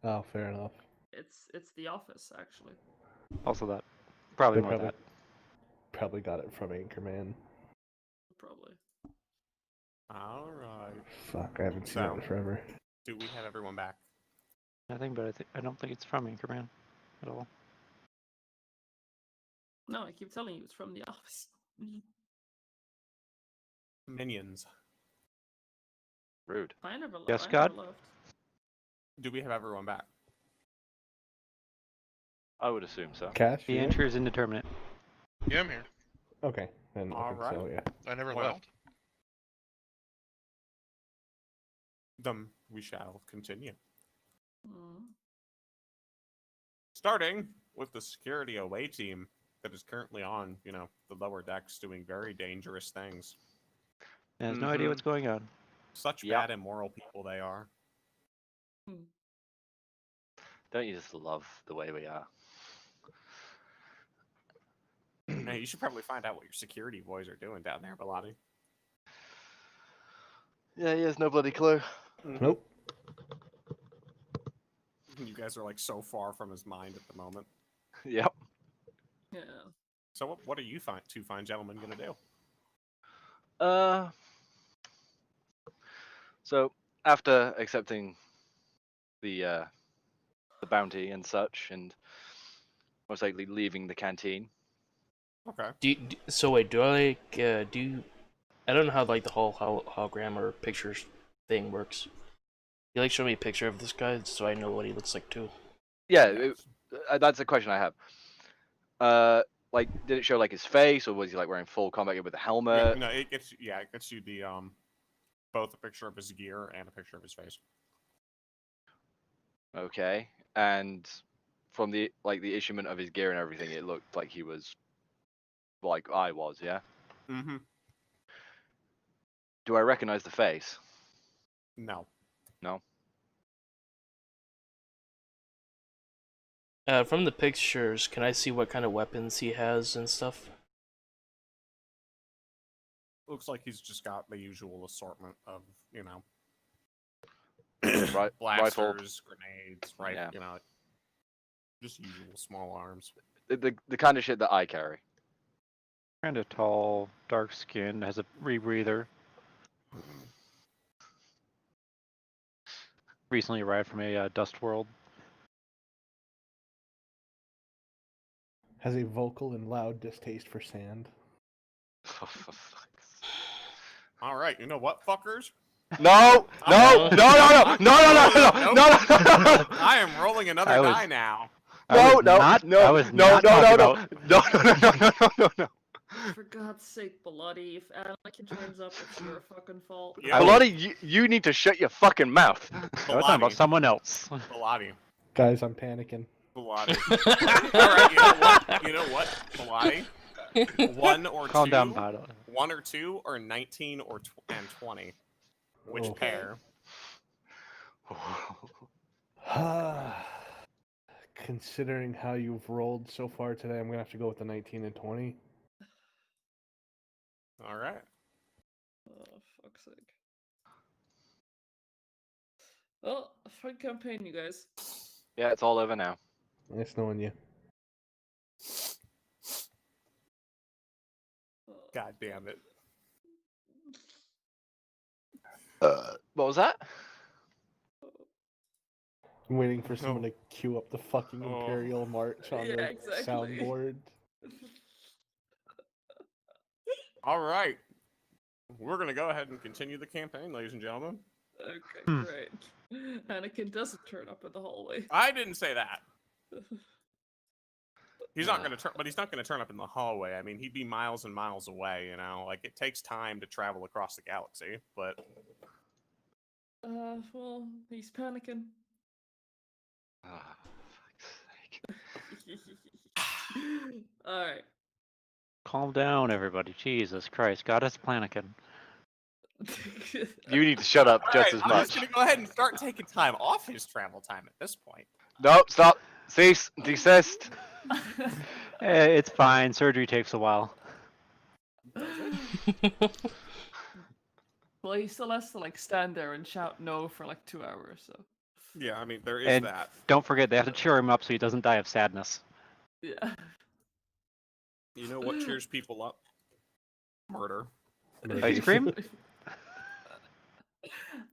Oh, fair enough. It's The Office, actually. Also that. Probably They more that. probably got it from Anchorman. Probably. Alright. Fuck, I haven't seen it in So- forever. Do we have everyone back? Nothing, but I don't think it's from Anchorman at all. No, I keep telling you it's from The Office. Minions. Rude. I never, Yes, I God? never left. Do we have everyone back? I would assume so. Cash? The you answer is indeterminate. Yeah, I'm here. there? Okay, then I think so, Alright. yeah. I never Well. left. Then we shall continue. Mm. Starting with the security away team that is currently on, the lower decks doing very dangerous things. Has no idea what's going on. Such Yep. bad immoral people they are. Don't you just love the way we are? Hey, you should probably find out what your security boys are doing down there, Belotti. Yeah, he has no bloody clue. Nope. You guys are like so far from his mind at the moment. Yep. Yeah. So what are you two fine gentlemen gonna do? So after accepting the bounty and such, and most likely leaving the canteen. Okay. So wait, do I I don't know how like the whole hologram or pictures thing works. You like show me a picture of this guy so I know what he looks like too. Yeah, that's a question I have. Like, did it show like his face, or was he like wearing full combat gear with a helmet? No, it gets you the both a picture of his gear and a picture of his face. Okay, and from the issuement of his gear and everything, it looked like he was like I was, yeah. Mm-hmm. Do I recognize the face? No. No. From the pictures, can I see what kind of weapons he has and stuff? Looks like he's just got the usual assortment of, Right, rifle, blasters, grenades, right? Yeah. Just usual small arms. the kind of shit that I carry. Kind of tall, dark skinned, has a rebreather. Recently arrived from a dust world. Has a vocal and loud distaste for sand. Oh, for fuck's sake. All right, you know what, fuckers? No! No! No! No! No! No! No! No! No! No! No! No! I am rolling another die now. No! No! I No! was No! not No! talking No! about- No! No! No! No! No! No! No! For God's sake, Belotti, if Anakin turns up, it's your fucking fault. Yeah. Belotti, you need to shut your fucking mouth. I was talking about someone else. Belotti. Guys, I'm panicking. Belotti. Alright, you know what? Belotti? One or Calm two? down, Bottle. 1 or 2 or 19 or and 20? Which Oh. pair? Considering how you've rolled so far today, I'm gonna have to go with the 19 and 20. Alright. Oh, fuck's sake. Well, fun campaign, you guys. Yeah, it's all over now. Nice knowing you. God damn it. What was that? I'm waiting for someone to queue up the fucking Oh. Imperial March on Yeah, their exactly. soundboard. Alright. We're gonna go ahead and continue the campaign, ladies and gentlemen. Okay, great. Anakin doesn't turn up in the hallway. I didn't say that. He's not gonna turn, but he's not gonna turn up in the hallway. I mean, he'd be miles and miles away. Like it takes time to travel across the galaxy. But Well, he's panicking. Ah, fuck's sake. Alright. Calm down, everybody. Jesus Christ. God is panicking. You need to shut up just as I'm much. just gonna go ahead and start taking time off his travel time at this point. No, stop. Cease. Desist. It's fine. Surgery takes a while. Well, he still has to, stand there and shout no for, 2 hours, so. Yeah, I mean, there is And that. don't forget, they have to cheer him up so he doesn't die of sadness. Yeah. You know what cheers people up? Murder. Ice cream?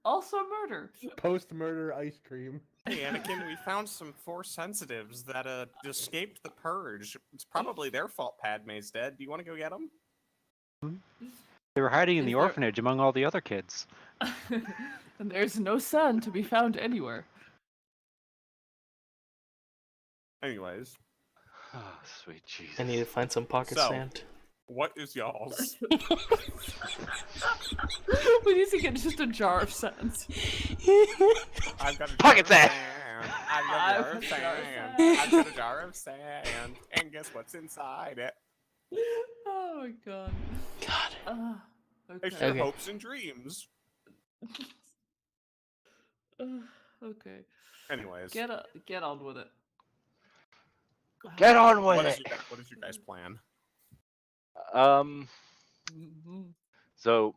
Also murder. Post-murder ice cream. Hey, Anakin, we found some Force sensitives that escaped the purge. It's probably their fault Padme's dead. Do you want to go get them? They were hiding in Is the there- orphanage among all the other kids. And there's no sun to be found anywhere. Anyways, Oh, sweet Jesus. I need to find some pocket So- sand. what is y'all's? We need to get just a jar of sand. I've got a Pocket jar of sand. sand. I've got a jar of sand. I've got a jar of sand. And guess what's inside it? Oh my god. God. It's Okay. your Okay. hopes and dreams. Okay. Anyways, Get on with it. Get on with what it. is your guys' plan? Mhm. So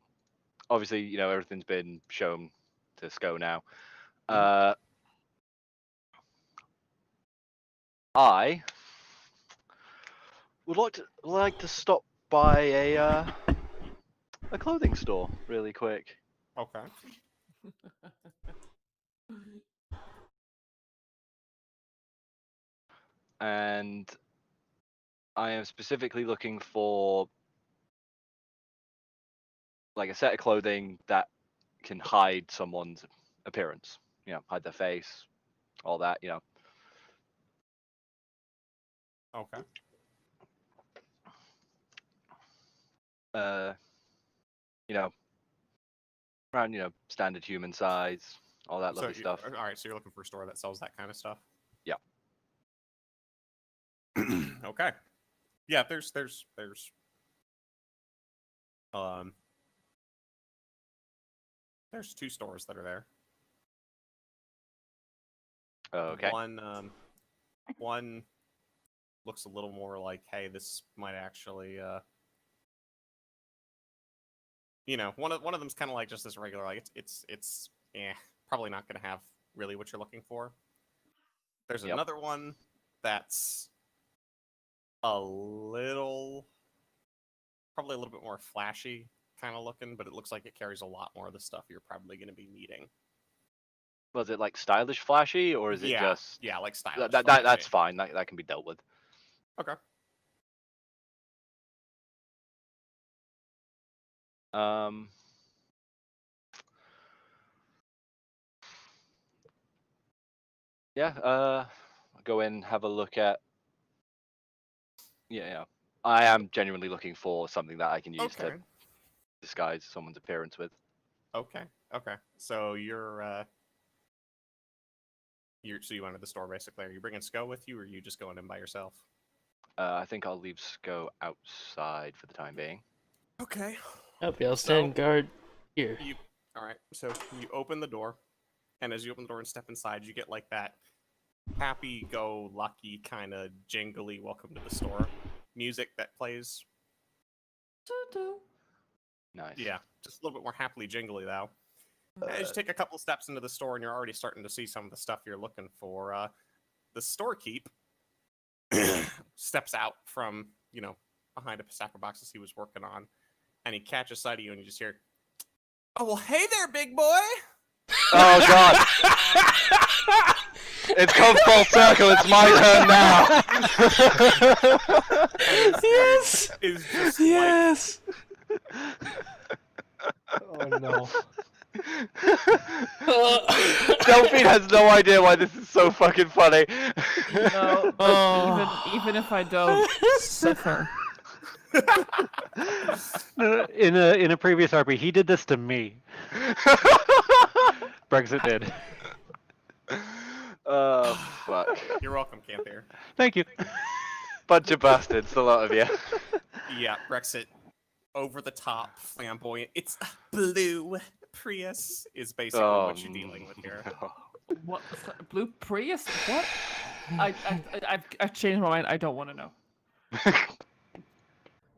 obviously, you know, everything's been shown to SCO now. I would like to stop by a clothing store really quick. Okay. And I am specifically looking for like a set of clothing that can hide someone's appearance. You know, hide their face, all that. You know. Okay. You know, around standard human size, all that lovely stuff. All right, so you're looking for a store that sells that kind of stuff. Yeah. Okay. Yeah, there's two stores that are there. Okay. One looks a little more like, hey, this might actually one of them's kind of like just this regular, like it's probably not going to have really what you're looking for. There's another one that's probably a little bit more flashy kind of looking, but it looks like it carries a lot more of the stuff you're probably going to be needing. Was it like stylish flashy, or is it just like stylish? That's fine. That can be dealt with. Okay. Yeah. Go in, have a look at. Yeah. I am genuinely looking for something that I can use to disguise someone's appearance with. Okay. So so you entered the store basically. Are you bringing SCO with you, or are you just going in by yourself? I think I'll leave SCO outside for the time being. Okay. Okay, I'll stand guard here. All right. So you open the door, and as you open the door and step inside, you get like that happy-go-lucky kind of jingly "Welcome to the store" music that plays. Nice. Yeah, just a little bit more happily jingly though. As you take a couple steps into the store, and you're already starting to see some of the stuff you're looking for, the storekeep steps out from behind a stack of boxes he was working on, and he catches sight of you, and you just hear, "Oh well, hey there, big boy." Oh God! It's come full circle. It's my turn now. Yes. Is just Yes. Oh no. Delphine has no idea why this is so fucking funny. No, but even if I don't suffer. In a previous RP, he did this to me. Brexit did. Oh fuck! You're welcome, Kanthier. Thank you. Bunch of bastards, a lot of you. Yeah, Brexit, over the top, flamboyant. It's blue Prius is basically what you're dealing with here. No. What? Blue Prius? What? I've changed my mind. I don't want to know.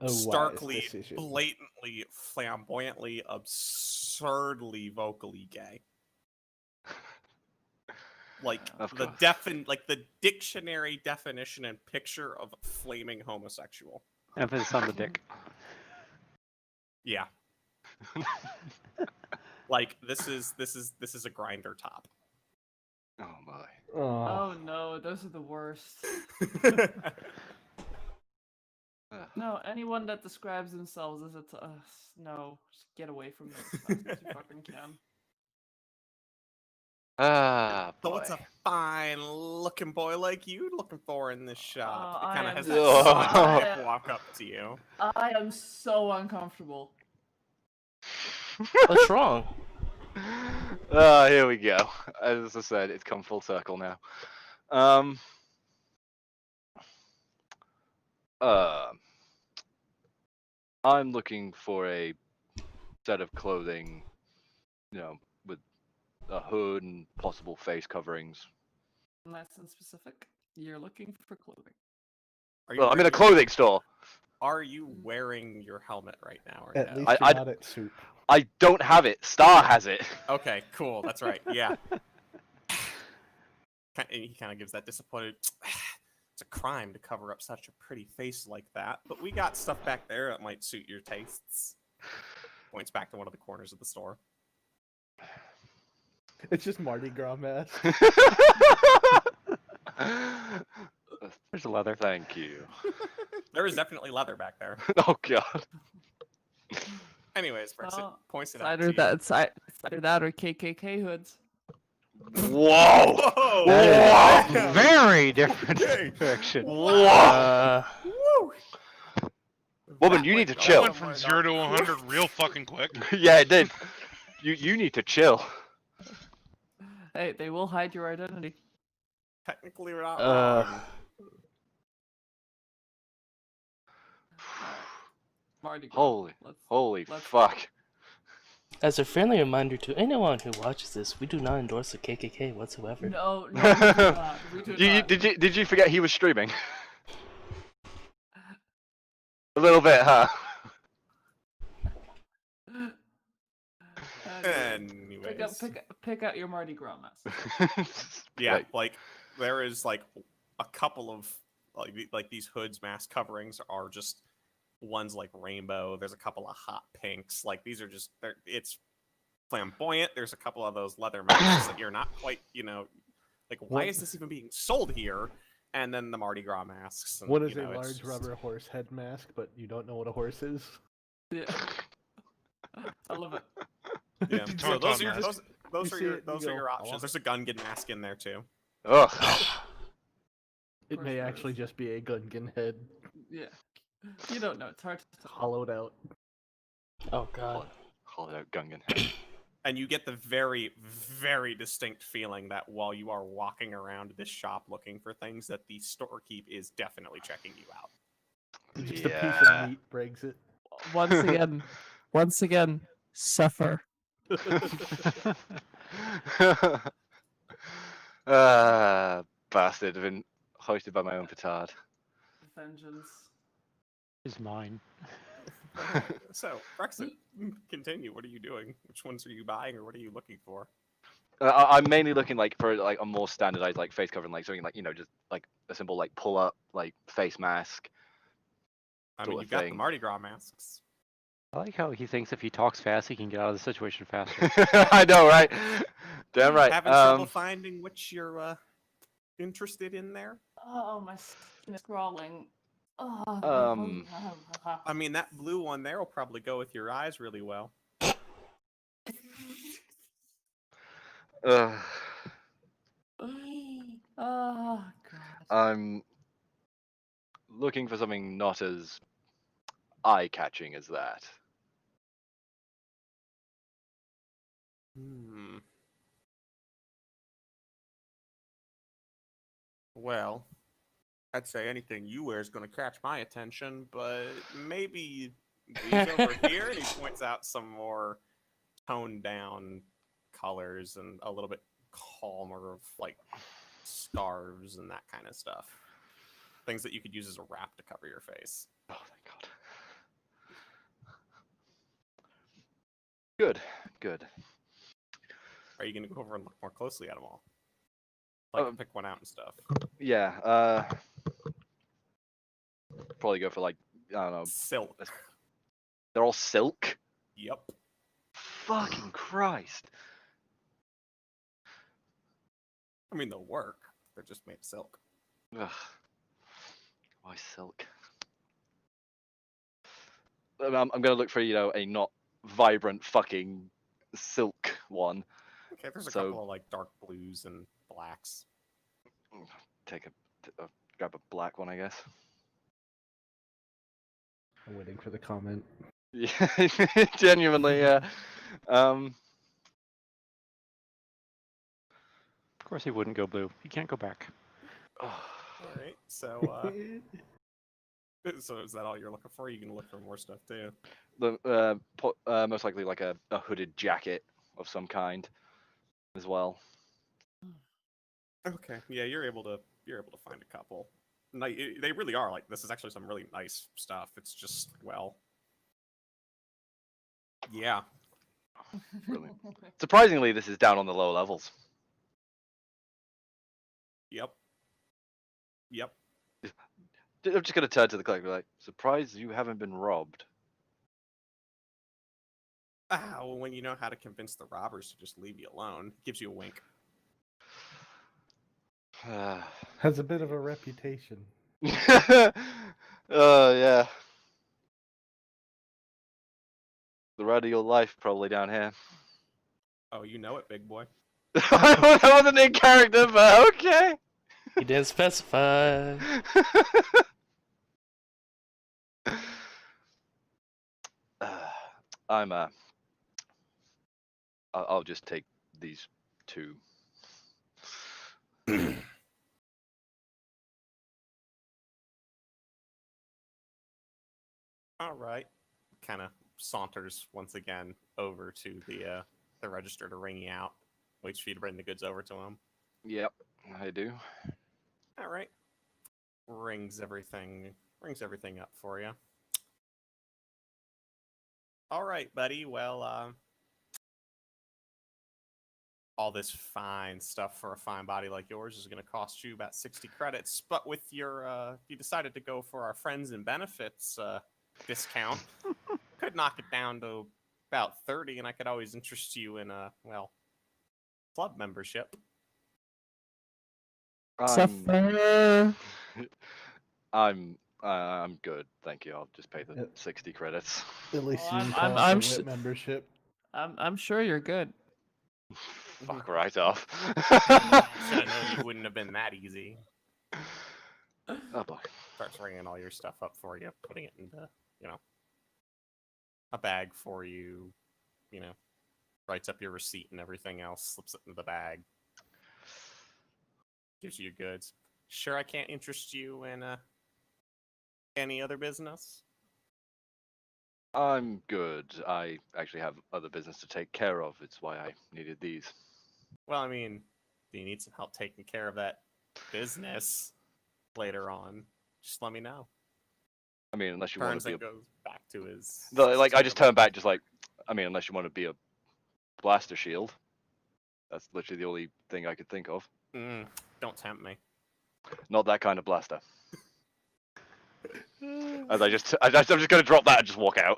Starkly, blatantly, flamboyantly, absurdly, vocally gay. Like the dictionary definition and picture of flaming homosexual. Emphasis on the dick. Yeah. Like this is a grinder top. Oh my. Oh no, those are the worst. No, anyone that describes themselves as no, just get away from those as much as you fucking can. Ah, boy. So what's a fine-looking boy like you looking for in this shop? It kind of has so- that type walk up to you. I am so uncomfortable. What's wrong? Here we go. As I said, it's come full circle now. I'm looking for a set of clothing, with a hood and possible face coverings. Nice and specific. You're looking for clothing. Well, I'm in a clothing store. Are you wearing your helmet right now? Or At no? least you're I- not at soup. I don't have it. Star has it. Okay, cool. That's right. Yeah. He kind of gives that disappointed. It's a crime to cover up such a pretty face like that, but we got stuff back there that might suit your tastes. Points back to one of the corners of the store. It's just Mardi Gras mask. There's leather. Thank you. There is definitely leather back there. Oh god. Anyways, Brexit Well, points it It's out. either that, it's either that or KKK hoods. Whoa! Whoa! Whoa! Very different direction. Whoa! Woo! Woman, That you need to went chill. Went from 0 to 100 real fucking quick. Yeah, it did. You need to chill. Hey, they will hide your identity. Technically, we're not wrong. Mardi Gras. Holy Let's- fuck. As a friendly reminder to anyone who watches this, we do not endorse the KKK whatsoever. No, we do not. We do not. Did you forget he was streaming? A little bit, huh? Anyways. Pick out your Mardi Gras mask. Yeah, Right. like there is like a couple of like these hoods mask coverings are just ones like rainbow. There's a couple of hot pinks. Like these are just it's flamboyant. There's a couple of those leather masks that you're not quite, like why is this even being sold here? And then the Mardi Gras masks. And, One is a it's large just- rubber horse head mask, but you don't know what a horse is. Yeah. I love it. Yeah. So Tauntaun those are your mask. those You are see your it, you those are go, your "I options. want There's a Gungan mask in there too. Ugh. It course may there actually is. just be a Gungan head Yeah. You don't know. It's hard to tell. hollowed out. Oh god. Hollowed out Gungan. And you get the very, very distinct feeling that while you are walking around this shop looking for things, that the storekeep is definitely checking you out. Just a piece Yeah. of meat breaks it. Once again, suffer. Bastard. I've been hoisted by my own petard. Vengeance. Is mine. So, Brexit, continue. What are you doing? Which ones are you buying, or what are you looking for? I'm mainly looking for a more standardized face covering, like something like just like a simple pull up face mask. I Sort mean, of you've got the thing. Mardi Gras masks. I like how he thinks if he talks fast, he can get out of the situation faster. I know, right? Damn right. Having trouble finding which you're interested in there? Oh, my skin is crawling. Oh, I mean, that blue one there will probably go with your eyes really well. oh God. I'm looking for something not as eye-catching as that. Well, I'd say anything you wear is going to catch my attention, but maybe these over here. And he points out some more toned down colors and a little bit calmer of scarves and that kind of stuff. Things that you could use as a wrap to cover your face. Oh, thank God. Good, good. Are you going to go over and look more closely at them all? Pick one out and stuff. Yeah, probably go for I don't know. Silk. They're all silk? Yep. Fucking Christ. I mean, they'll work. They're just made of silk. Ugh. Why silk? I'm gonna look for a not vibrant fucking silk one. Okay, there's a So- couple of dark blues and blacks. Grab a black one, I guess. I'm waiting for the comment. Yeah, genuinely, yeah. course he wouldn't go blue. He can't go back. All right, so so is that all you're looking for? You can look for more stuff too. Most likely like a hooded jacket of some kind as well. Okay, yeah, you're able to find a couple. They really are like this is actually some really nice stuff. It's just yeah. Brilliant. Surprisingly, this is down on the lower levels. Yep. I'm just gonna turn to the clerk and be like, surprised you haven't been robbed. Well, when you know how to convince the robbers to just leave you alone, it gives you a wink. Has a bit of a reputation. Yeah. The ride of your life probably down here. Oh, you know it, big boy. I wasn't in character, but okay. You didn't specify. I'll just take these two. All right. Kind of saunters once again over to the register to ring you out. Waits for you to bring the goods over to him. Yep, I do. All right. Rings everything up for you. All right, buddy. Well, all this fine stuff for a fine body like yours is going to cost you about 60 credits. But with your, if you decided to go for our friends and benefits discount, could knock it down to about 30, and I could always interest you in a, well, club membership. I'm good, thank you. I'll just pay the 60 credits. At least Oh, you I'm- call I'm it a s- WIT membership. I'm sure you're good. Fuck right off. Should have known you wouldn't have been that easy. Oh boy. Starts ringing all your stuff up for you, putting it into, a bag for you, writes up your receipt and everything else, slips it into the bag, gives you your goods. Sure, I can't interest you in any other business? I'm good. I actually have other business to take care of. It's why I needed these. Well, I mean, do you need some help taking care of that business later on? Just let me know. I mean, unless you want Turns to be and goes back to his... I just turn back just like, I mean, unless you want to be a blaster shield. That's literally the only thing I could think of. Don't tempt me. Not that kind of blaster. I'm just gonna drop that and just walk out.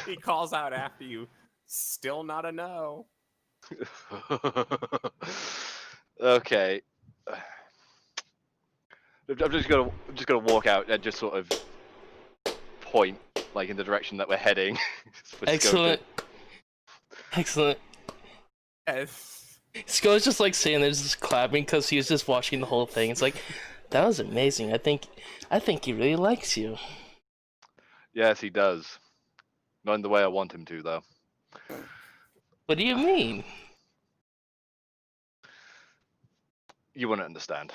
He calls out after you. Still not a no. Okay. I'm just gonna walk out and just sort of point like in the direction that we're heading. Excellent. Excellent. Sko's just like sitting there just clapping because he was just watching the whole thing. It's like, that was amazing. I think he really likes you. Yes, he does. Not in the way I want him to, though. What do you mean? You wouldn't understand.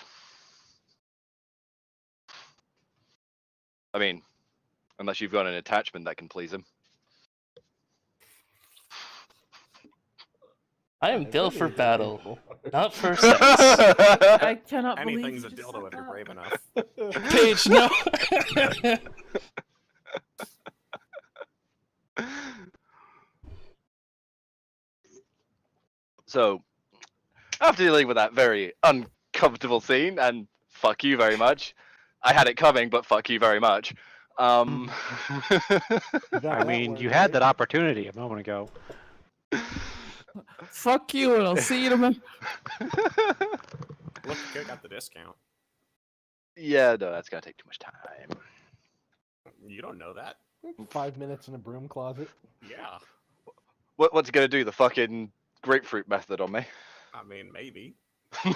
I mean, unless you've got an attachment that can please him. I am built for battle, not for sex. I cannot believe Anything's you a just dildo said if you're that. brave enough. Paige, no. So, after dealing with that very uncomfortable scene, and fuck you very much, I had it coming, but fuck you very much. I mean, you had that opportunity a moment ago. Fuck you, and I'll see you tomorrow. Look, you got the discount. Yeah, no, that's gonna take too much time. You don't know that. 5 minutes in a broom closet. Yeah. What's he gonna do? The fucking grapefruit method on me? I mean, maybe. He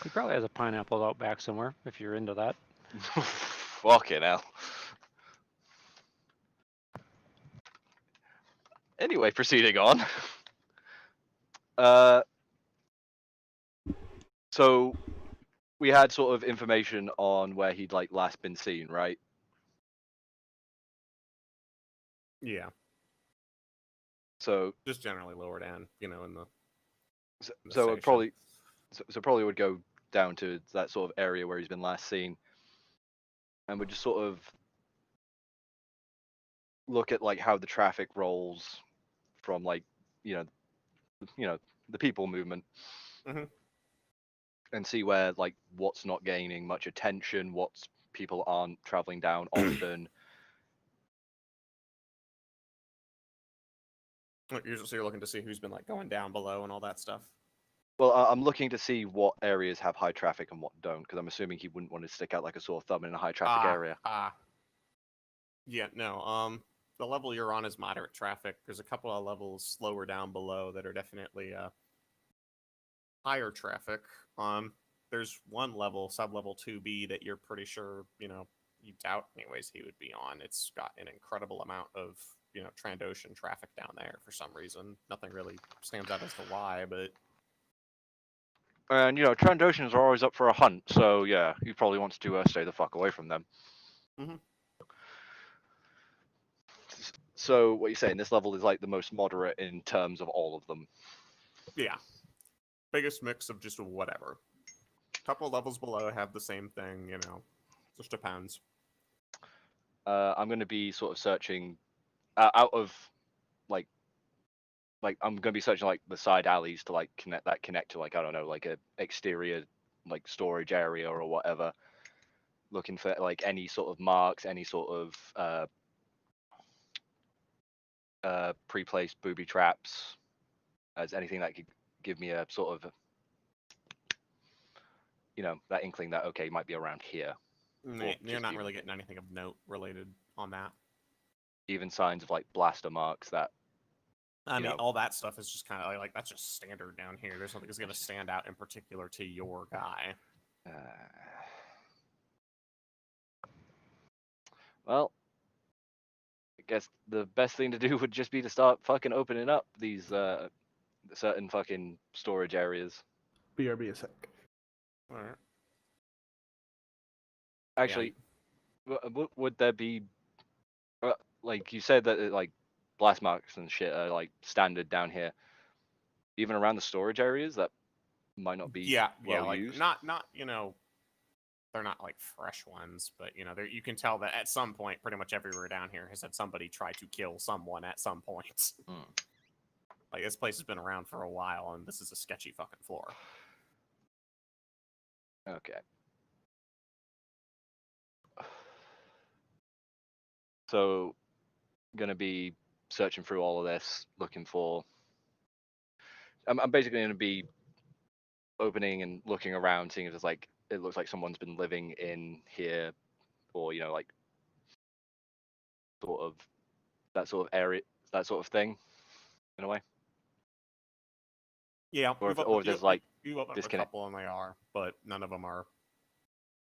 probably has a pineapple out back somewhere, if you're into that. Fucking hell. Anyway, proceeding on. So we had sort of information on where he'd like last been seen, right? Yeah, So just generally lower down, in the so it station. probably probably would go down to that sort of area where he's been last seen, and would just sort of look at like how the traffic rolls from like you know the people movement, Mhm. and see where like what's not gaining much attention, what's people aren't traveling down often. So you're looking to see who's been like going down below and all that stuff. Well, I'm looking to see what areas have high traffic and what don't, because I'm assuming he wouldn't want to stick out like a sore thumb in a high traffic area. Yeah, no. The level you're on is moderate traffic. There's a couple of levels lower down below that are definitely higher traffic. There's one level, sub-level 2B, that you're pretty sure, you doubt anyways he would be on. It's got an incredible amount of, Trandoshan traffic down there for some reason. Nothing really stands out as to why, but And Trandoshans are always up for a hunt, so yeah, he probably wants to stay the fuck away from them. Mhm. So what you're saying, this level is like the most moderate in terms of all of them. yeah. Biggest mix of just whatever. Couple levels below have the same thing, just depends. I'm going to be sort of searching out of like I'm going to be searching like the side alleys to like connect to like I don't know, like a exterior like storage area or whatever, looking for like any sort of marks, any sort of pre-placed booby traps, as anything that could give me a sort of that inkling that okay, might be around here. You're not really getting anything of note related on that. Even signs of like blaster marks that I mean, all that stuff is just kind of like that's just standard down here. There's nothing that's going to stand out in particular to your guy. Well, I guess the best thing to do would just be to start fucking opening up these certain fucking storage areas. BRB a sec. All right. Actually, would there be like you said that like blast marks and shit are like standard down here, even around the storage areas that might not be well like used? not they're not like fresh ones, but you can tell that at some point, pretty much everywhere down here has had somebody try to kill someone at some point. Like this place has been around for a while, and this is a sketchy fucking floor. Okay. So, gonna be searching through all of this, looking for. I'm basically gonna be opening and looking around, seeing if there's like it looks like someone's been living in here, or like sort of that sort of area, that sort of thing, in a way. Yeah, or if there's like you open up a disconnect. couple and they are, but none of them are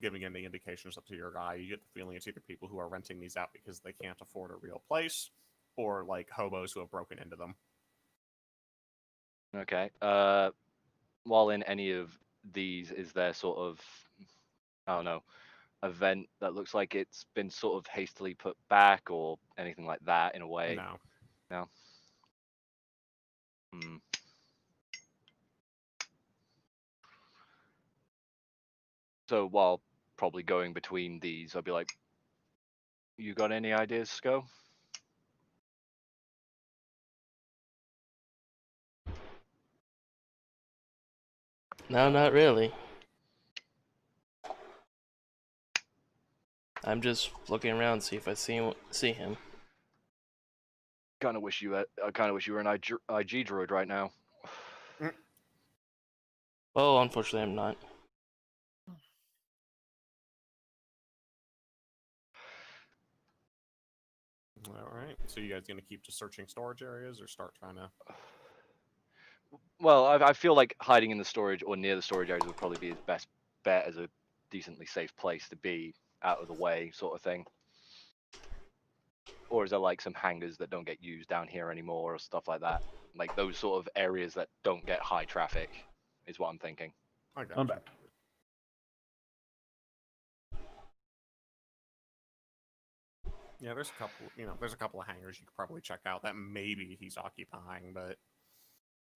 giving any indications up to your guy. You get the feeling it's either people who are renting these out because they can't afford a real place, or like hobos who have broken into them. Okay. While in any of these, is there sort of, I don't know, event that looks like it's been sort of hastily put back or anything like that in a way? No. No. So while probably going between these, I'll be like, you got any ideas, Sko? No, not really. I'm just looking around, see if I see him. Kind of wish you were an IG droid right now. Well, unfortunately, I'm not. All right. So you guys gonna keep just searching storage areas, or start trying to? Well, I feel like hiding in the storage or near the storage areas would probably be his best bet as a decently safe place to be, out of the way, sort of thing. Or is there like some hangars that don't get used down here anymore or stuff like that? Like those sort of areas that don't get high traffic is what I'm thinking. I got I'm you. back. Yeah, there's a couple. There's a couple of hangars you could probably check out that maybe he's occupying, but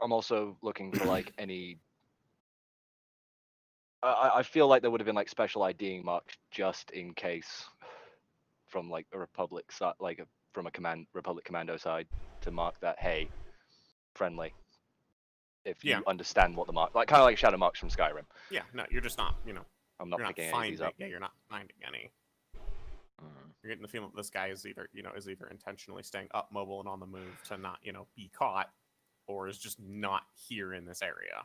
I'm also looking for like any. I feel like there would have been like special IDing marks just in case, from like a Republic side, from a Republic Commando side, to mark that hey, friendly. If you Yeah. understand what the mark, like kind of like shadow marks from Skyrim. yeah, no, you're just not. I'm not You're not picking any of finding. these up. Yeah, you're not finding any. You're getting the feeling that this guy is either intentionally staying up mobile and on the move to not be caught, or is just not here in this area.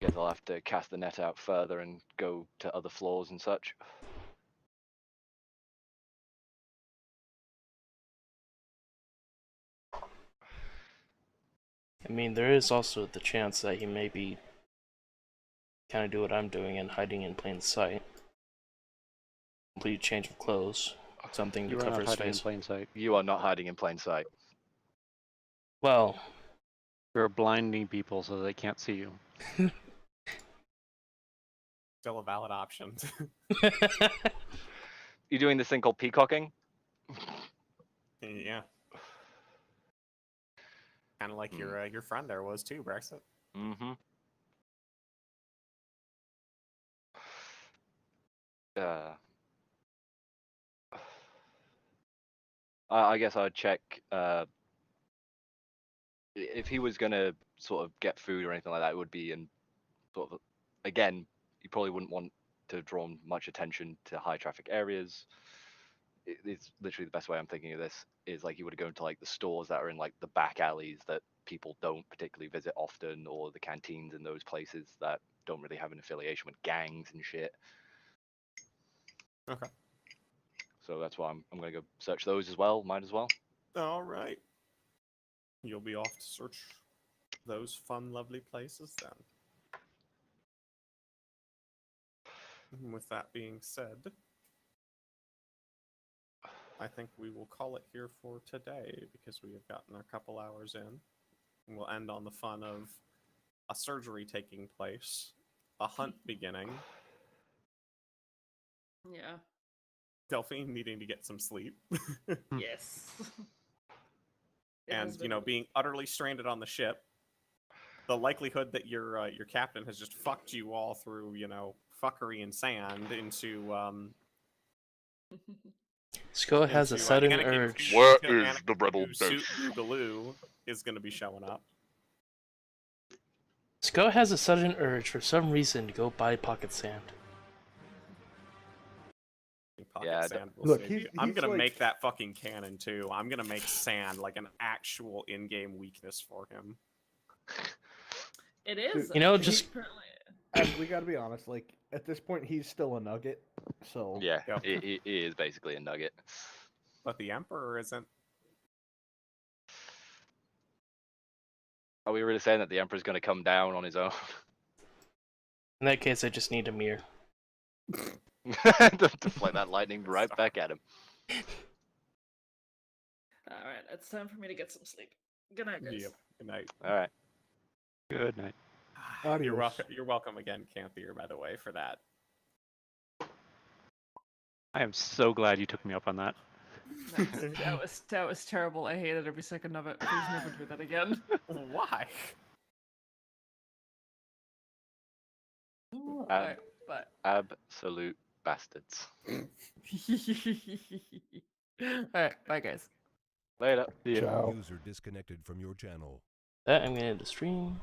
Guess I'll have to cast the net out further and go to other floors and such. I mean, there is also the chance that he may be kind of do what I'm doing and hiding in plain sight. Complete change of clothes, something to You are cover not his hiding in face. plain sight. You are not hiding in plain sight. Well, You're blinding people so they can't see you. Still a valid option. You're doing this thing called peacocking? Yeah. Kind of like your friend there was too, Brexit. Mm-hmm. I guess I'd check if he was gonna sort of get food or anything like that. It would be in sort of again. You probably wouldn't want to draw much attention to high traffic areas. It's literally the best way I'm thinking of this is like you would go into like the stores that are in like the back alleys that people don't particularly visit often, or the canteens in those places that don't really have an affiliation with gangs and shit. Okay. So that's why I'm gonna go search those as well. Might as well. All right. You'll be off to search those fun, lovely places then. And with that being said, I think we will call it here for today because we have gotten a couple hours in. And we'll end on the fun of a surgery taking place, a hunt beginning, Yeah. Delphine needing to get some sleep, Yes. It has and been- being utterly stranded on the ship. The likelihood that your captain has just fucked you all through fuckery and sand into Sko has a into, sudden Anakin- urge. Where into is the rebel Anakin Suit base? Boogaloo is going to be showing up. Sko has a sudden urge for some reason to go buy pocket sand. Pocket Yeah, sand will look, save he's- you. I'm he's gonna like- make that fucking cannon too. I'm gonna make sand like an actual in-game weakness for him. It is. You know, actually, just- apparently. And we gotta be honest, like, at this point, he's still a nugget, so... Yeah, Yep. he is basically a nugget. But the Emperor isn't. Are we really saying that the Emperor's going to come down on his own? In that case, I just need a mirror. to flick that lightning right back at him. All right, it's time for me to get some sleep. Good night, guys. Yep. Good night. All right. Good night. You're Adios. welcome. You're welcome again, Kanthier. By the way, for that. I am so glad you took me up on that. That was terrible. I hated every second of it. Please never do that again. Why? Alright, but Absolute bastards. alright, bye guys. Later. See ya. Ciao. User disconnected from your channel. That I'm gonna end the stream.